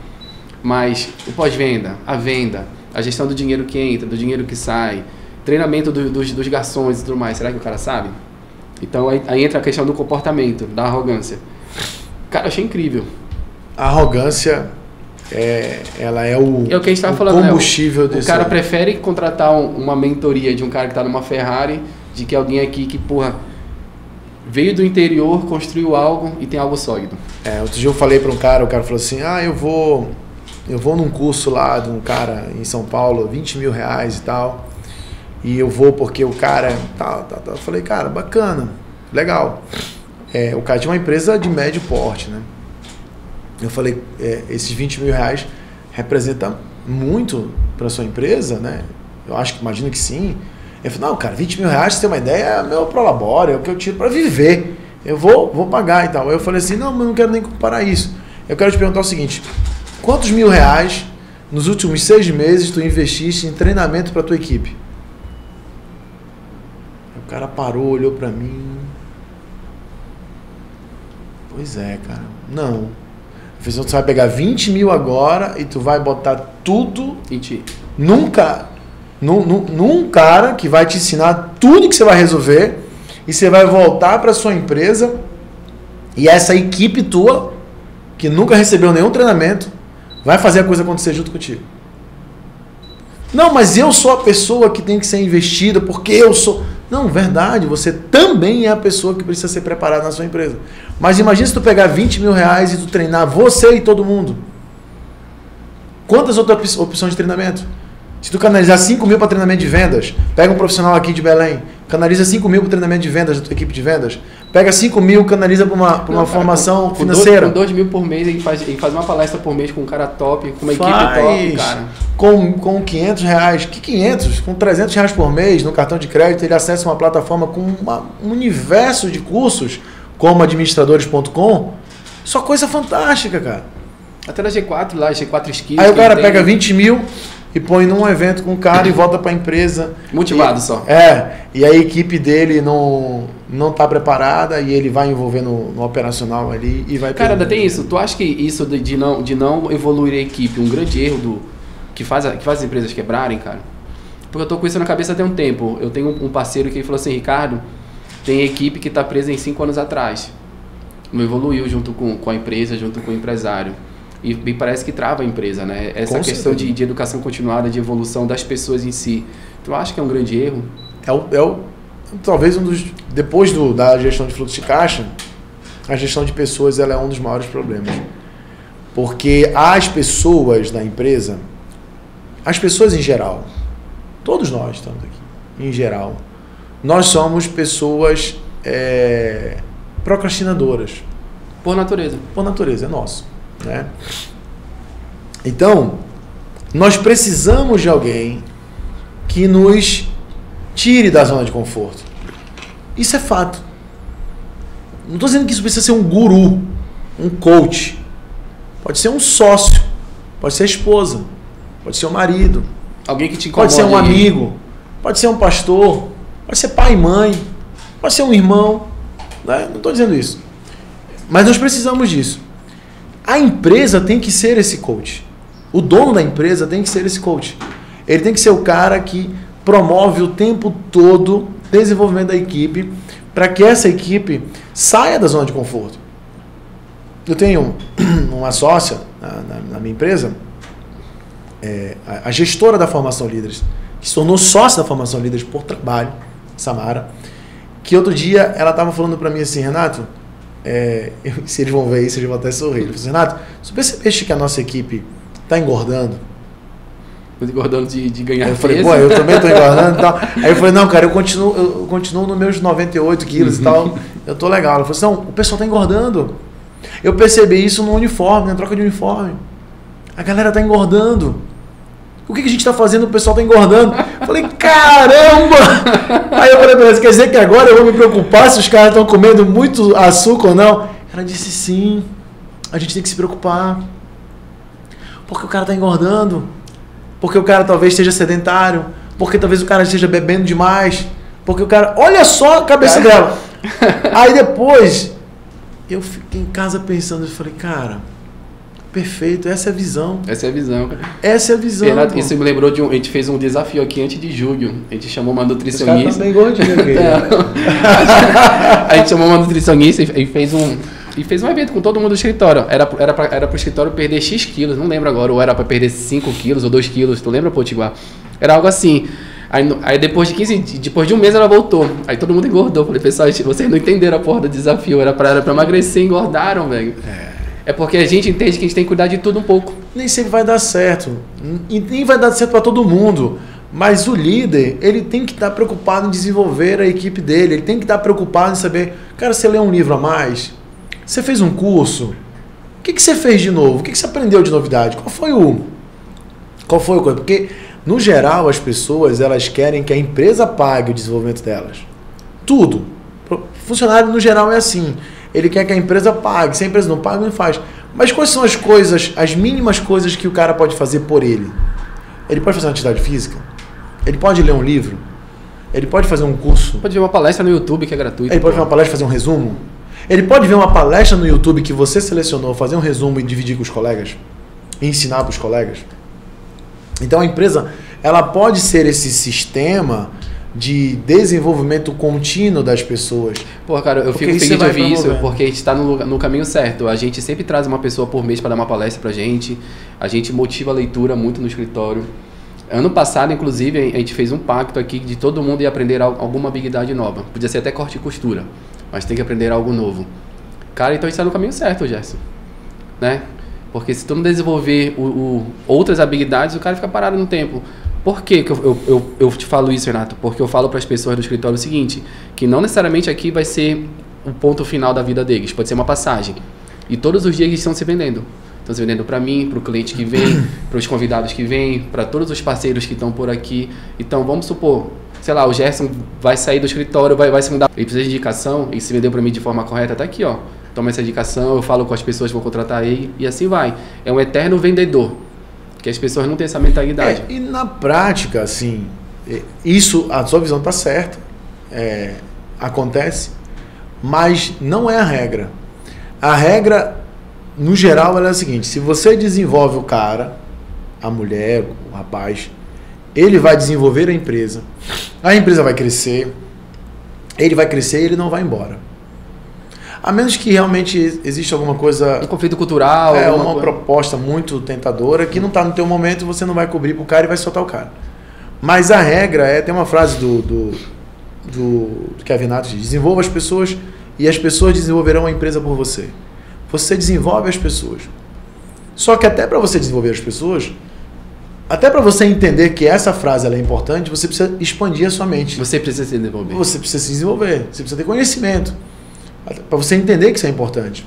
Mas o pós-venda, a venda, a gestão do dinheiro que entra, do dinheiro que sai, treinamento dos garçons e tudo mais, será que o cara sabe? Então aí entra a questão do comportamento, da arrogância. Cara, eu achei incrível. A arrogância, ela é o, que a gente tava falando, combustível desse. O cara prefere contratar uma mentoria de um cara que tá numa Ferrari, de que alguém aqui que, porra, veio do interior, construiu algo e tem algo sólido. Outro dia eu falei para um cara, o cara falou assim, eu vou num curso lá de um cara em São Paulo, 20 mil reais e tal, e eu vou porque o cara Eu falei, cara, bacana, legal. O cara tinha uma empresa de médio porte, né? Eu falei, esses 20 mil reais representa muito para sua empresa, né? Eu acho que, imagino que sim. Ele falou, não, cara, 20 mil reais, você tem uma ideia, é meu prolabore, é o que eu tiro para viver. Eu vou pagar e tal. Aí eu falei assim, não, mas não quero nem comparar isso. Eu quero te perguntar o seguinte, quantos mil reais nos últimos 6 meses tu investiste em treinamento para tua equipe? O cara parou, olhou para mim. Pois é, cara, não. Eu falei, então, tu vai pegar 20 mil agora e tu vai botar tudo em ti. Num cara que vai te ensinar tudo que você vai resolver e você vai voltar para sua empresa e essa equipe tua, que nunca recebeu nenhum treinamento, vai fazer a coisa acontecer junto contigo. Não, mas eu sou a pessoa que tem que ser investida porque eu sou... Não, verdade, você também é a pessoa que precisa ser preparada na sua empresa. Mas imagina se tu pegar 20 mil reais e tu treinar você e todo mundo. Quantas outras opções de treinamento? Se tu canalizar 5 mil para treinamento de vendas, pega um profissional aqui de Belém, canaliza 5 mil para treinamento de vendas da tua equipe de vendas, pega 5 mil, canaliza para uma formação financeira. Com 2 mil por mês, ele faz uma palestra por mês com um cara top, com uma equipe top, cara. Com 500 reais, que 500? Com 300 reais por mês no cartão de crédito, ele acessa uma plataforma com um universo de cursos, como administradores.com, só coisa fantástica, cara. Até na G4 lá, G4 Skills. Aí o cara pega 20 mil e põe num evento com o cara e volta para a empresa. Motivado só. E a equipe dele não tá preparada e ele vai envolver no operacional ali e vai... Cara, ainda tem isso. Tu acha que isso de não evoluir a equipe, um grande erro que faz as empresas quebrarem, cara? Porque eu tô com isso na cabeça até um tempo. Eu tenho um parceiro que falou assim, Ricardo, tem equipe que tá presa em 5 anos atrás. Não evoluiu junto com a empresa, junto com o empresário. E parece que trava a empresa, né? Essa questão de educação continuada, de evolução das pessoas em si. Tu acha que é um grande erro? Talvez depois da gestão de fluxo de caixa, a gestão de pessoas ela é um dos maiores problemas. Porque as pessoas da empresa, as pessoas em geral, todos nós estamos aqui, em geral, nós somos pessoas procrastinadoras. Por natureza. Por natureza, é nosso. Né? Então, nós precisamos de alguém que nos tire da zona de conforto. Isso é fato. Não estou dizendo que isso precisa ser um guru, um coach. Pode ser um sócio, pode ser a esposa, pode ser o marido, alguém que te incomoda, pode ser um amigo, pode ser um pastor, pode ser pai e mãe, pode ser um irmão. Né? Não estou dizendo isso. Mas nós precisamos disso. A empresa tem que ser esse coach. O dono da empresa tem que ser esse coach. Ele tem que ser o cara que promove o tempo todo o desenvolvimento da equipe para que essa equipe saia da zona de conforto. Eu tenho uma sócia na minha empresa, a gestora da Formação Líderes, que se tornou sócia da Formação Líderes por trabalho, Samara, que outro dia ela estava falando para mim assim, Renato, se eles vão ver isso, eles vão até sorrir. Ele falou assim, Renato, você percebeste que a nossa equipe está engordando? Engordando de ganhar peso? Eu falei, peso. eu também estou engordando e tal. Aí eu falei, não, cara, eu continuo nos meus 98 quilos e tal, eu tô legal. Ela falou assim, não, o pessoal está engordando. Eu percebi isso no uniforme, na troca de uniforme. A galera está engordando. O que a gente está fazendo? O pessoal está engordando. Eu falei, caramba! Aí eu falei pra ela, quer dizer que agora eu vou me preocupar se os caras estão comendo muito açúcar ou não? Ela disse, sim, a gente tem que se preocupar. Porque o cara está engordando. Porque o cara talvez esteja sedentário. Porque talvez o cara esteja bebendo demais. Porque o cara... Olha só a cabeça dela. Aí depois, eu fiquei em casa pensando, eu falei, cara... Perfeito, essa é a visão. Essa é a visão, cara. Essa é a visão. Renato, isso me lembrou a gente fez um desafio aqui antes de julho. A gente chamou uma nutricionista. Os caras também gordinho, a gente chamou uma nutricionista e fez um evento com todo mundo do escritório. Era pro escritório perder X quilos, não lembro agora, ou era para perder 5 quilos ou 2 quilos, tu lembra, Potiguar? Era algo assim. Aí depois de um mês ela voltou. Aí todo mundo engordou. Falei, pessoal, vocês não entenderam a porra do desafio. Era pra emagrecer e engordaram, velho. É porque a gente entende que a gente tem que cuidar de tudo um pouco. Nem sempre vai dar certo. E nem vai dar certo para todo mundo. Mas o líder, ele tem que estar preocupado em desenvolver a equipe dele. Ele tem que estar preocupado em saber, cara, você leu um livro a mais? Você fez um curso? O que você fez de novo? O que você aprendeu de novidade? Qual foi o coisa? Porque, no geral, as pessoas, elas querem que a empresa pague o desenvolvimento delas. Tudo. Funcionário, no geral, é assim. Ele quer que a empresa pague. Se a empresa não paga, não faz. Mas quais são as coisas, as mínimas coisas que o cara pode fazer por ele? Ele pode fazer uma atividade física? Ele pode ler um livro? Ele pode fazer um curso? Pode ver uma palestra no YouTube que é gratuita. Ele pode ver uma palestra e fazer um resumo? Ele pode ver uma palestra no YouTube que você selecionou, fazer um resumo e dividir com os colegas? E ensinar para os colegas? Então a empresa, ela pode ser esse sistema de desenvolvimento contínuo das pessoas. Pô, cara, eu fico feliz de ouvir isso, porque a gente está no caminho certo. A gente sempre traz uma pessoa por mês para dar uma palestra pra gente. A gente motiva a leitura muito no escritório. Ano passado, inclusive, a gente fez um pacto aqui de todo mundo ia aprender alguma habilidade nova. Podia ser até corte e costura, mas tem que aprender algo novo. Cara, então a gente está no caminho certo, Gerson. Né? Porque se tu não desenvolver outras habilidades, o cara fica parado no tempo. Por que eu te falo isso, Renato? Porque eu falo para as pessoas do escritório o seguinte, que não necessariamente aqui vai ser o ponto final da vida deles, pode ser uma passagem. E todos os dias eles estão se vendendo. Estão se vendendo para mim, para o cliente que vem, para os convidados que vêm, para todos os parceiros que estão por aqui. Então, vamos supor, sei lá, o Gerson vai sair do escritório, vai se mudar. Ele precisa de indicação, ele se vendeu para mim de forma correta, tá aqui, ó. Toma essa indicação, eu falo com as pessoas que vão contratar ele e assim vai. É um eterno vendedor, que as pessoas não têm essa mentalidade. E na prática, assim, isso, a sua visão tá certa, acontece, mas não é a regra. A regra, no geral, ela é a seguinte: se você desenvolve o cara, a mulher, o rapaz, ele vai desenvolver a empresa vai crescer, ele vai crescer e ele não vai embora. A menos que realmente exista alguma coisa... Um conflito cultural. Uma proposta muito tentadora que não está no teu momento, você não vai cobrir pro cara e vai soltar o cara. Mas a regra tem uma frase do Kevin Nato: desenvolva as pessoas e as pessoas desenvolverão a empresa por você. Você desenvolve as pessoas. Só que até para você desenvolver as pessoas, até para você entender que essa frase ela é importante, você precisa expandir a sua mente. Você precisa se desenvolver. Você precisa se desenvolver, você precisa ter conhecimento. Para você entender que isso é importante.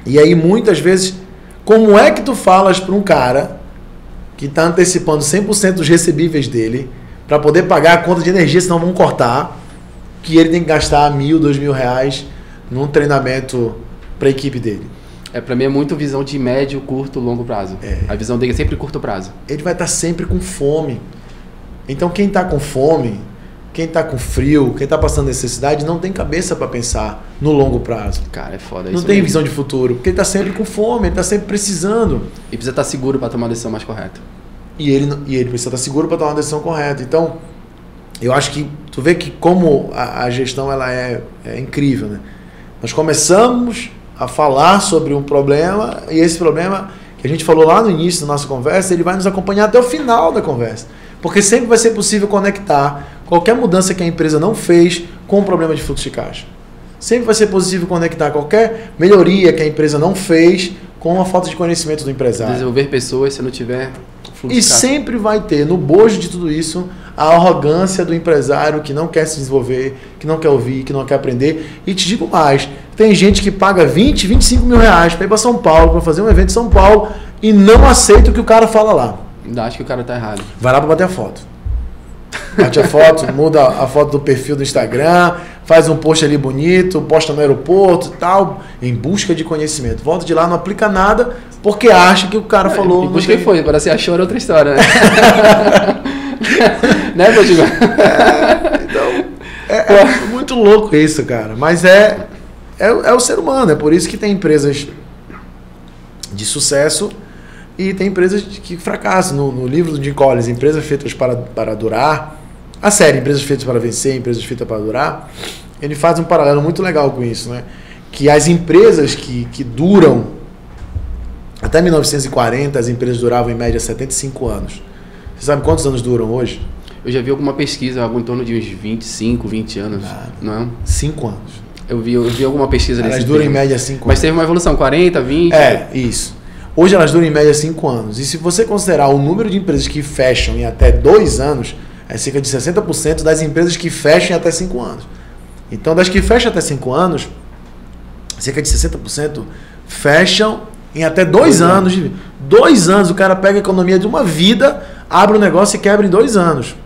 E aí, muitas vezes, como é que tu falas para um cara que está antecipando 100% dos recebíveis dele para poder pagar a conta de energia, senão vão cortar, que ele tem que gastar R$1.000, R$2.000 num treinamento para a equipe dele? Para mim é muito visão de médio, curto, longo prazo. A visão dele é sempre curto prazo. Ele vai estar sempre com fome. Então, quem está com fome, quem está com frio, quem está passando necessidade, não tem cabeça para pensar no longo prazo. Cara, é foda isso. Não tem visão de futuro, porque ele está sempre com fome, ele está sempre precisando. E precisa estar seguro para tomar a decisão mais correta. E ele precisa estar seguro para tomar uma decisão correta. Então, eu acho que tu vê que como a gestão ela é incrível, né? Nós começamos a falar sobre um problema, e esse problema que a gente falou lá no início da nossa conversa, ele vai nos acompanhar até o final da conversa. Porque sempre vai ser possível conectar qualquer mudança que a empresa não fez com o problema de fluxo de caixa. Sempre vai ser possível conectar qualquer melhoria que a empresa não fez com a falta de conhecimento do empresário. Desenvolver pessoas se não tiver fluxo e de caixa. Sempre vai ter, no bojo de tudo isso, a arrogância do empresário que não quer se desenvolver, que não quer ouvir, que não quer aprender. E te digo mais, tem gente que paga 20, 25 mil reais para ir para São Paulo, para fazer um evento em São Paulo e não aceita o que o cara fala lá. Ainda acho que o cara tá errado. Vai lá para bater a foto. Bate a foto, muda a foto do perfil do Instagram, faz um post ali bonito, posta no aeroporto e tal, em busca de conhecimento. Volta de lá, não aplica nada, porque acha que o cara falou... Em busca foi, agora você achou era outra história, né? Né, Rodrigo? Então, é muito louco isso, cara. Mas é o ser humano, é por isso que tem empresas de sucesso e tem empresas que fracassam. No livro do Jim Collins, Empresas Feitas para Durar, a série Empresas Feitas para Vencer, Empresas Feitas para Durar, ele faz um paralelo muito legal com isso, né? Que as empresas que duram, até 1940, as empresas duravam em média 75 anos. Você sabe quantos anos duram hoje? Eu já vi alguma pesquisa, algo em torno de uns 25, 20 anos, não é? 5 anos. Eu vi alguma pesquisa desse Elas duram em média 5 anos. Mas teve uma evolução, 40, 20... Isso. Hoje elas duram em média 5 anos. E se você considerar o número de empresas que fecham em até 2 anos, é cerca de 60% das empresas que fecham em até 5 anos. Então, das que fecham até 5 anos, cerca de 60% fecham em até 2 anos. 2 anos, o cara pega a economia de uma vida, abre um negócio e quebra em 2 anos.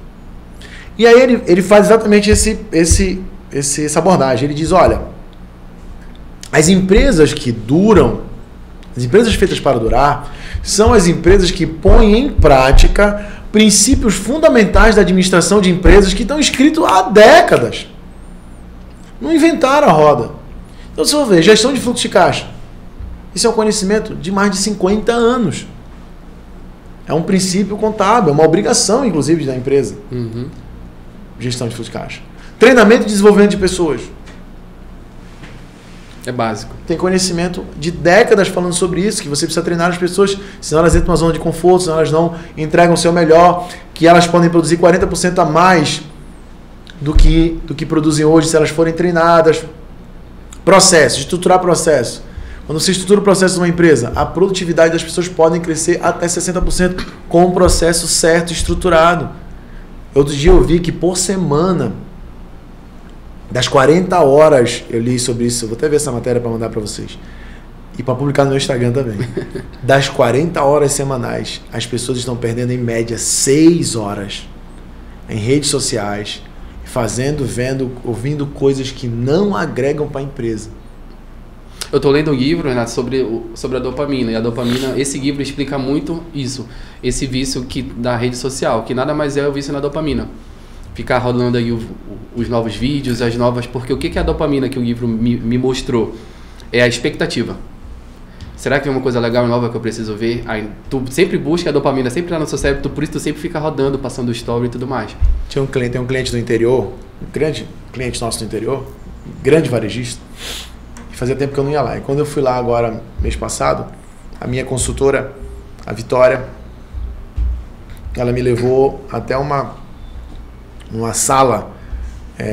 E aí ele faz exatamente essa abordagem. Ele diz, olha, as empresas que duram, as empresas feitas para durar, são as empresas que põem em prática princípios fundamentais da administração de empresas que estão escritos há décadas. Não inventaram a roda. Então, se você ver, gestão de fluxo de caixa, isso é um conhecimento de mais de 50 anos. É um princípio contábil, é uma obrigação, inclusive, da empresa. Gestão de fluxo de caixa. Treinamento e desenvolvimento de pessoas. É básico. Tem conhecimento de décadas falando sobre isso, que você precisa treinar as pessoas, senão elas entram numa zona de conforto, senão elas não entregam o seu melhor, que elas podem produzir 40% a mais do que produzem hoje se elas forem treinadas. Processo, estruturar processo. Quando você estrutura o processo de uma empresa, a produtividade das pessoas pode crescer até 60% com um processo certo, estruturado. Outro dia eu vi que por semana, das 40 horas, eu li sobre isso, eu vou até ver essa matéria para mandar para vocês, e para publicar no meu Instagram também. Das 40 horas semanais, as pessoas estão perdendo em média 6 horas em redes sociais, fazendo, vendo, ouvindo coisas que não agregam para a empresa. Eu estou lendo um livro, Renato, sobre a dopamina. E a dopamina, esse livro explica muito isso. Esse vício da rede social, que nada mais é o vício na dopamina. Ficar rodando aí os novos vídeos, as novas... Porque o que é a dopamina que o livro me mostrou? É a expectativa. Será que é uma coisa legal e nova que eu preciso ver? Aí, tu sempre busca a dopamina, sempre lá no seu cérebro, por isso tu sempre fica rodando, passando story e tudo mais. Tem um cliente do interior, um grande cliente nosso do interior, grande varejista. Fazia tempo que eu não ia lá. E quando eu fui lá agora, mês passado, a minha consultora, a Vitória, ela me levou até uma sala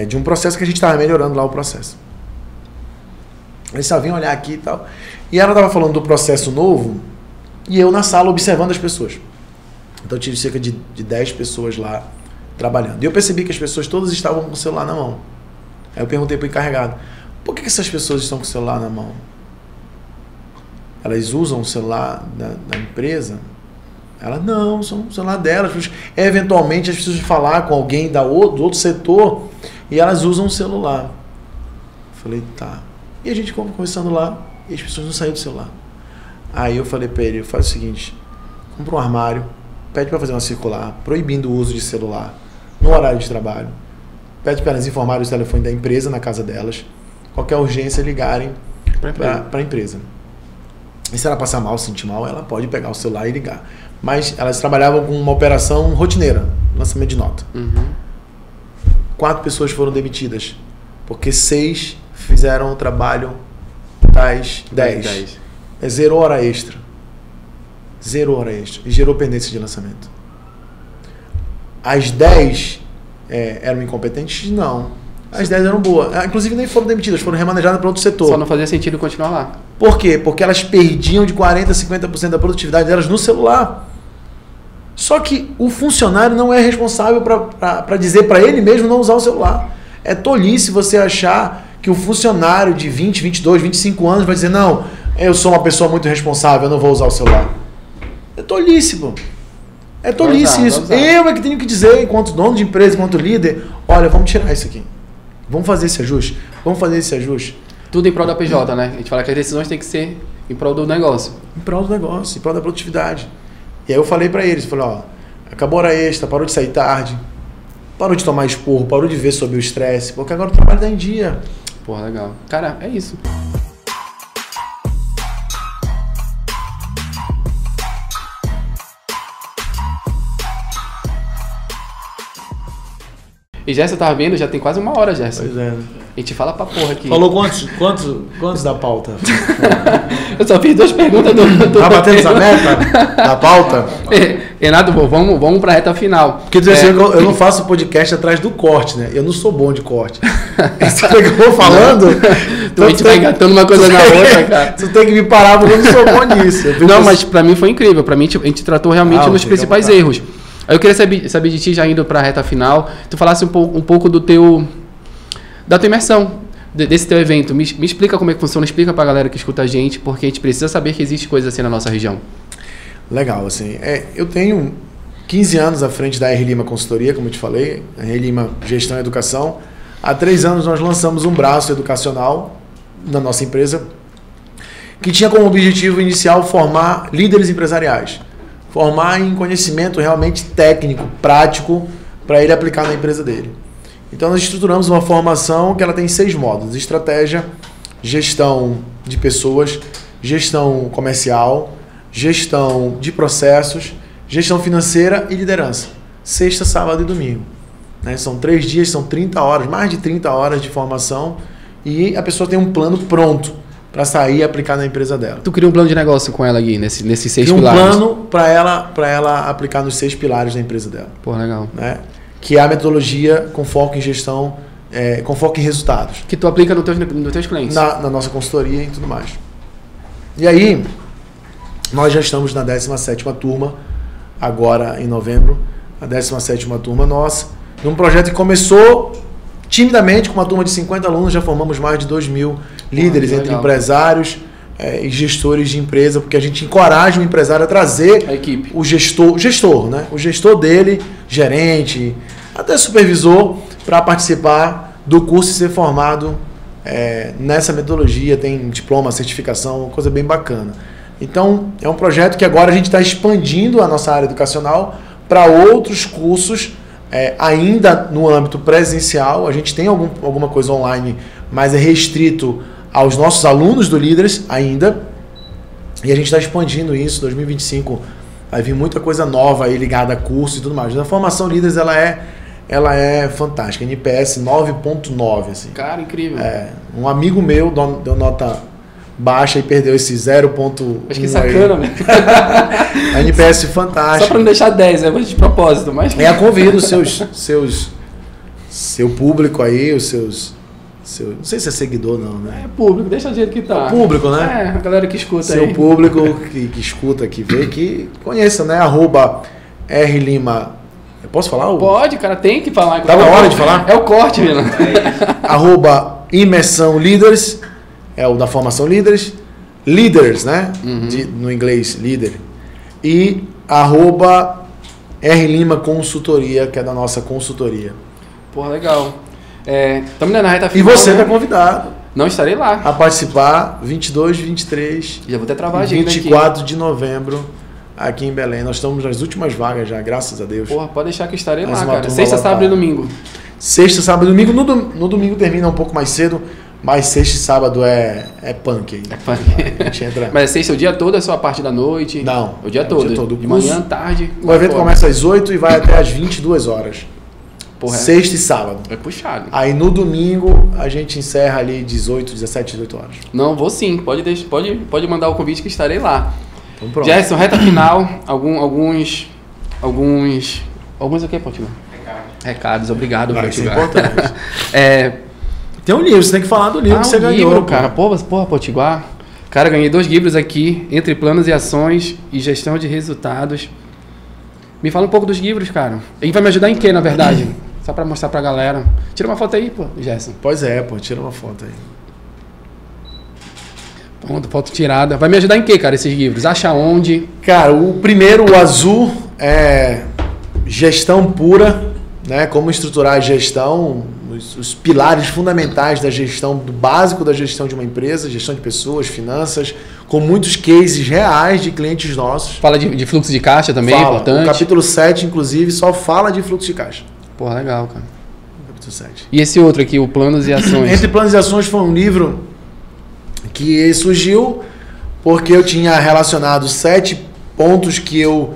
de um processo que a gente estava melhorando lá o processo. Eles só vinham olhar aqui e tal. E ela estava falando do processo novo e eu na sala observando as pessoas. Então eu tive cerca de 10 pessoas lá trabalhando. E eu percebi que as pessoas todas estavam com o celular na mão. Aí eu perguntei para o encarregado, por que essas pessoas estão com o celular na mão? Elas usam o celular da empresa? Ela, não, são o celular delas. Eventualmente, as pessoas falar com alguém do outro setor e elas usam o celular. Falei, tá. E a gente conversando lá e as pessoas não saíram do celular. Aí eu falei para ele, faz o seguinte, compra um armário, pede para fazer uma circular, proibindo o uso de celular no horário de trabalho. Pede para elas informarem o telefone da empresa na casa delas. Qualquer urgência, ligarem para a empresa. E se ela passar mal, sentir mal, ela pode pegar o celular e ligar. Mas elas trabalhavam com uma operação rotineira, lançamento de nota. 4 pessoas foram demitidas, porque 6 fizeram o trabalho das 10. É 0 hora extra. 0 hora extra. E gerou pendência de lançamento. As 10 eram incompetentes? Não. As 10 eram boas. Inclusive nem foram demitidas, foram remanejadas para outro setor. Só não fazia sentido continuar lá. Por quê? Porque elas perdiam de 40% a 50% da produtividade delas no celular. Só que o funcionário não é responsável para dizer para ele mesmo não usar o celular. É tolice você achar que o funcionário de 20, 22, 25 anos vai dizer, não, eu sou uma pessoa muito responsável, eu não vou usar o celular. É tolice, pô. É tolice isso. Eu é que tenho que dizer, enquanto dono de empresa, enquanto líder, olha, vamos tirar isso aqui. Vamos fazer esse ajuste. Vamos fazer esse ajuste. Tudo em prol da PJ, né? A gente fala que as decisões têm que ser em prol do negócio. Em prol do negócio, em prol da produtividade. E aí eu falei para eles, falei, ó, acabou a hora extra, parou de sair tarde, parou de tomar esporro, parou de ver sobre o estresse, porque agora o trabalho tá em dia. Pô, legal. Cara, é isso. E Gerson, eu tava vendo, já tem quase 1 hora, Gerson. Pois é. A gente fala pra porra aqui. Falou quantos da pauta? Eu só fiz 2 perguntas do Tá batendo essa meta da pauta? Renato, vamos pra reta final. Porque eu não faço podcast atrás do corte, né? Eu não sou bom de corte. Você pegou falando... Então a gente vai engatando uma coisa na outra, cara. Tu tem que me parar porque eu não sou bom nisso. Não, mas pra mim foi incrível. Pra mim, a gente tratou realmente nos principais erros. Aí eu queria saber de ti, já indo para a reta final, tu falasse um pouco da tua imersão, desse teu evento. Me explica como é que funciona, explica para a galera que escuta a gente, porque a gente precisa saber que existe coisa assim na nossa região. Legal, assim, eu tenho 15 anos à frente da R Lima Consultoria, como eu te falei, a R Lima Gestão e Educação. Há 3 anos nós lançamos um braço educacional na nossa empresa, que tinha como objetivo inicial formar líderes empresariais. Formar em conhecimento realmente técnico, prático, para ele aplicar na empresa dele. Então nós estruturamos uma formação que ela tem 6 módulos: estratégia, gestão de pessoas, gestão comercial, gestão de processos, gestão financeira e liderança. Sexta, sábado e domingo. São 3 dias, são 30 horas, mais de 30 horas de formação, e a pessoa tem um plano pronto para sair e aplicar na empresa dela. Tu cria um plano de negócio com ela aqui, nesses 6 pilares? Cria um plano para ela aplicar nos 6 pilares da empresa dela. Pô, legal. Né? Que é a metodologia com foco em gestão, com foco em resultados. Que tu aplica nos teus clientes? Na nossa consultoria e tudo mais. E aí, nós já estamos na 17ª turma, agora em novembro, a 17ª turma nossa, num projeto que começou timidamente com uma turma de 50 alunos, já formamos mais de 2.000 líderes entre empresários e gestores de empresa, porque a gente encoraja o empresário a trazer a equipe. o gestor, né? O gestor dele, gerente, até supervisor, para participar do curso e ser formado nessa metodologia, tem diploma, certificação, coisa bem bacana. Então, é um projeto que agora a gente está expandindo a nossa área educacional para outros cursos, ainda no âmbito presencial. A gente tem alguma coisa online, mas é restrito aos nossos alunos do Líderes ainda. E a gente está expandindo isso. 2025 vai vir muita coisa nova aí ligada a curso e tudo mais. A formação Líderes, ela é fantástica. NPS 9.9. Assim. Cara, incrível. Um amigo meu deu nota baixa e perdeu esse 0.1. Acho que sacana, velho. A NPS fantástica. Só para não deixar 10, de propósito. Mas... convido seu público aí, os seus... não sei se é seguidor não, né? É público, deixa do jeito que tá. É público, né? A galera que escuta seu aí. Seu público que escuta, que vê, que conheça, né? @rlima. Eu posso falar? Pode, cara, tem que falar. Tá na hora de falar? É o corte, Vila. @imersão líderes, é o da formação líderes. Leaders, né? No inglês, líder. E @rlima consultoria, que é da nossa consultoria. Porra, legal. Estamos na reta E final. você está convidado. Não estarei lá. A participar 22, 23. Já vou até travar a agenda 24 de novembro, aqui em Belém. Nós estamos nas últimas vagas já, graças a Deus. Porra, pode deixar que eu estarei lá, cara. Sexta, sábado e domingo. Sexta, sábado e domingo. No domingo termina um pouco mais cedo, mas sexta e sábado é punk aí. É punk. A gente entra... Mas sexta o dia todo é só a parte da noite? Não. O dia todo. O dia todo. De manhã, tarde. O evento começa às 8 e vai até às 22 horas. Porra, sexta e sábado. É puxado. Aí no domingo a gente encerra ali 17, 18 horas. Não, vou sim. Pode mandar o convite que estarei lá. Então pronto. Gerson, reta final. Alguns aqui, Portugal. Recados, obrigado, Vai, Portugal. isso é importante. Tem um livro, você tem que falar do livro que você ganhou. Livro, cara. Porra, Potiguar. Cara, ganhei 2 livros aqui, Entre Planos e Ações e Gestão de Resultados. Me fala um pouco dos livros, cara. Ele vai me ajudar em quê, na verdade? Só pra mostrar pra galera. Tira uma foto aí, pô, Gerson. Pois é, tira uma foto aí. Pronto, foto tirada. Vai me ajudar em quê, cara, esses livros? Acha onde? Cara, o primeiro, o azul, é gestão pura, né? Como estruturar a gestão, os pilares fundamentais da gestão, do básico da gestão de uma empresa, gestão de pessoas, finanças, com muitos cases reais de clientes nossos. Fala de fluxo de caixa também, é importante. O capítulo 7, inclusive, só fala de fluxo de caixa. Porra, legal, cara. Capítulo 7. E esse outro aqui, o Planos e Ações? Entre Planos e Ações foi um livro que surgiu porque eu tinha relacionado 7 pontos que eu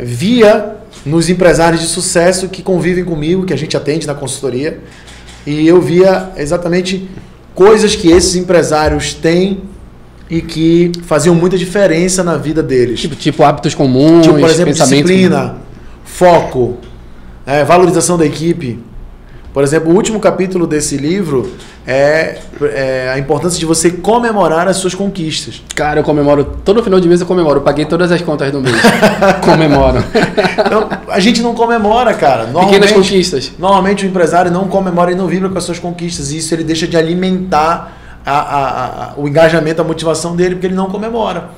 via nos empresários de sucesso que convivem comigo, que a gente atende na consultoria, e eu via exatamente coisas que esses empresários têm e que faziam muita diferença na vida deles. Tipo hábitos comuns, por exemplo, disciplina, foco, valorização da equipe. Por exemplo, o último capítulo desse livro é a importância de você comemorar as suas conquistas. Cara, eu comemoro. Todo final de mês eu comemoro. Eu paguei todas as contas do mês. Comemoro. Então, a gente não comemora, cara. Pequenas conquistas. Normalmente o empresário não comemora e não vibra com as suas conquistas. E isso ele deixa de alimentar o engajamento, a motivação dele, porque ele não comemora.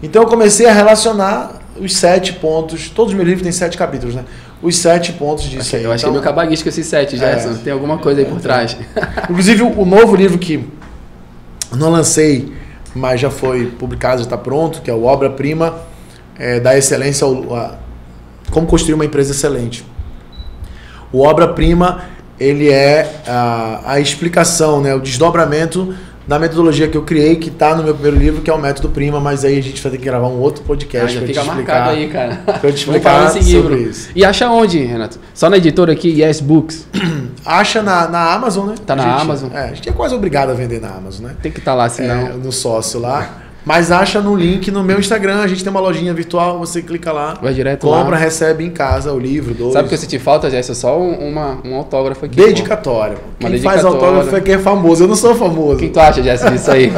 Então eu comecei a relacionar os 7 pontos. Todos os meus livros têm 7 capítulos, né? Os 7 pontos disso aí. Eu acho que é meu cabalístico esses 7, Gerson. Tem alguma coisa aí por trás. Inclusive, o novo livro que eu não lancei, mas já foi publicado, já está pronto, que é o Obra-Prima da Excelência, Como Construir uma Empresa Excelente. O Obra-Prima, ele é a explicação, né, o desdobramento da metodologia que eu criei, que está no meu primeiro livro, que é o Método Prima, mas aí a gente vai ter que gravar um outro podcast já para te fica explicar. Marcado aí, cara. Para te explicar sobre isso. E acha onde, Renato? Só na editora aqui, Yes Books? Acha na Amazon, né? Tá na Amazon? A gente é quase obrigado a vender na Amazon, né? Tem que estar lá, senão... No sócio lá. Mas acha no link no meu Instagram, a gente tem uma lojinha virtual, você clica lá, vai direto compra, lá. recebe em casa o livro, 2. Sabe o que eu senti falta, Gerson? Só um autógrafo aqui. Dedicatória. Quem dedicatória. faz autógrafo é quem é famoso, eu não sou famoso. O que tu acha, Gerson, disso aí?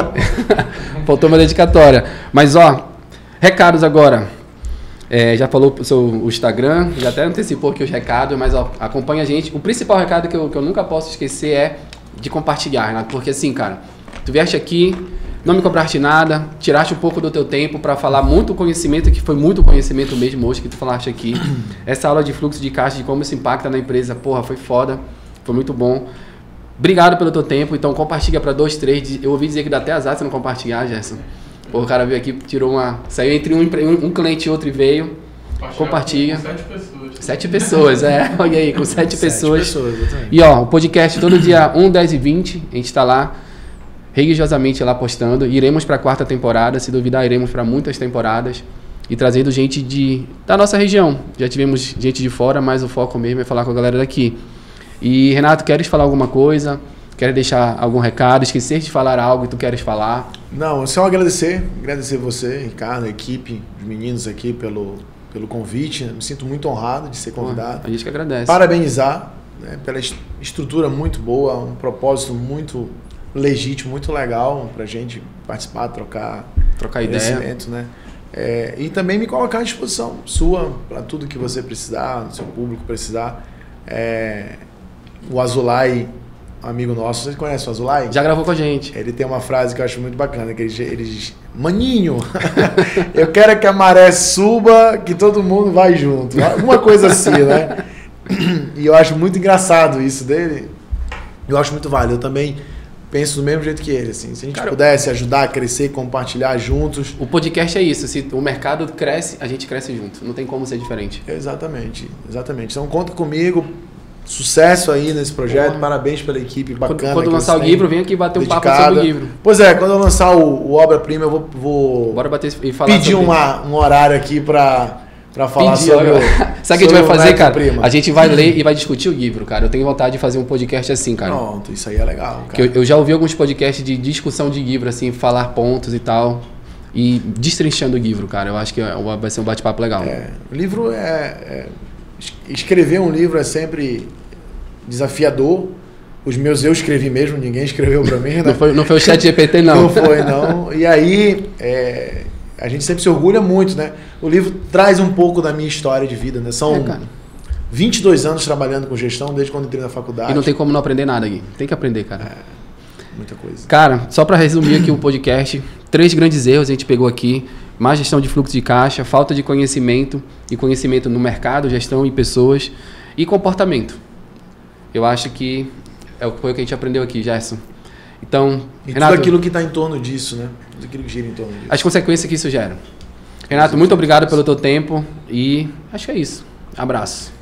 Faltou uma dedicatória. Mas, ó, recados agora. Já falou o Instagram, já até antecipou aqui os recados, mas ó, acompanha a gente. O principal recado que eu nunca posso esquecer é de compartilhar, Renato, porque assim, cara, tu vieste aqui, não me cobraste nada, tiraste um pouco do teu tempo para falar muito conhecimento, que foi muito conhecimento mesmo hoje que tu falaste aqui. Essa aula de fluxo de caixa, de como isso impacta na empresa, porra, foi foda, foi muito bom. Obrigado pelo teu tempo, então compartilha para 2, 3, eu ouvi dizer que dá até azar se não compartilhar, Gerson. Pô, o cara veio aqui, saiu entre um cliente e outro e veio. Compartilha. Com 7 pessoas. 7 pessoas, olha aí, com 7 pessoas. Exatamente. E ó, o podcast todo dia 1, 10 e 20, a gente tá lá, religiosamente lá postando. Iremos pra 4ª temporada, se duvidar, iremos pra muitas temporadas. E trazendo gente da nossa região. Já tivemos gente de fora, mas o foco mesmo é falar com a galera daqui. E Renato, queres falar alguma coisa? Queres deixar algum recado? Esquecer de falar algo que tu queres falar? Não, só agradecer você, Ricardo, a equipe, os meninos aqui pelo convite. Me sinto muito honrado de ser convidado. A gente que agradece. Parabenizar, né, pela estrutura muito boa, um propósito muito legítimo, muito legal pra gente participar, trocar ideia. Né? E também me colocar à disposição sua para tudo que você precisar, do seu público precisar. O Azulay, amigo nosso, vocês conhecem o Azulay? Já gravou com a gente. Ele tem uma frase que eu acho muito bacana, que ele diz: maninho, eu quero que a maré suba, que todo mundo vai junto. Alguma coisa assim, né? E eu acho muito engraçado isso dele. Eu acho muito válido. Eu também penso do mesmo jeito que ele. Assim. Se a gente pudesse ajudar a crescer, compartilhar juntos. O podcast é isso. Se o mercado cresce, a gente cresce junto. Não tem como ser diferente. Exatamente. Então conta comigo. Sucesso aí nesse projeto, parabéns pela equipe bacana. Quando lançar o livro, vem aqui bater um papo sobre o livro. Pois quando eu lançar o Obra-Prima, eu vou bora bater e falar pedir um horário aqui para falar sobre Sabe o que a gente vai fazer, cara? A gente vai ler e vai discutir o livro, cara. Eu tenho vontade de fazer um podcast assim, cara. Pronto, isso aí é legal, cara. Eu já ouvi alguns podcasts de discussão de livro, assim, falar pontos e tal. E destrinchando o livro, cara. Eu acho que vai ser um bate-papo legal. O livro escrever um livro é sempre desafiador. Os meus eu escrevi mesmo, ninguém escreveu para mim. Né? Não foi o ChatGPT, não. Não foi, não. E aí, a gente sempre se orgulha muito, né? O livro traz um pouco da minha história de vida, né? São 22 anos trabalhando com gestão, desde quando entrei na faculdade. E não tem como não aprender nada aqui. Tem que aprender, cara. Muita coisa. Cara, só para resumir aqui o podcast, 3 grandes erros a gente pegou aqui. Má gestão de fluxo de caixa, falta de conhecimento, e conhecimento no mercado, gestão em pessoas e comportamento. Eu acho que foi o que a gente aprendeu aqui, Gerson. Então, e Renato, tudo aquilo que está em torno disso, né? Tudo aquilo que gira em torno disso. As consequências que isso gera. Renato, muito obrigado pelo teu tempo e acho que é isso. Abraço.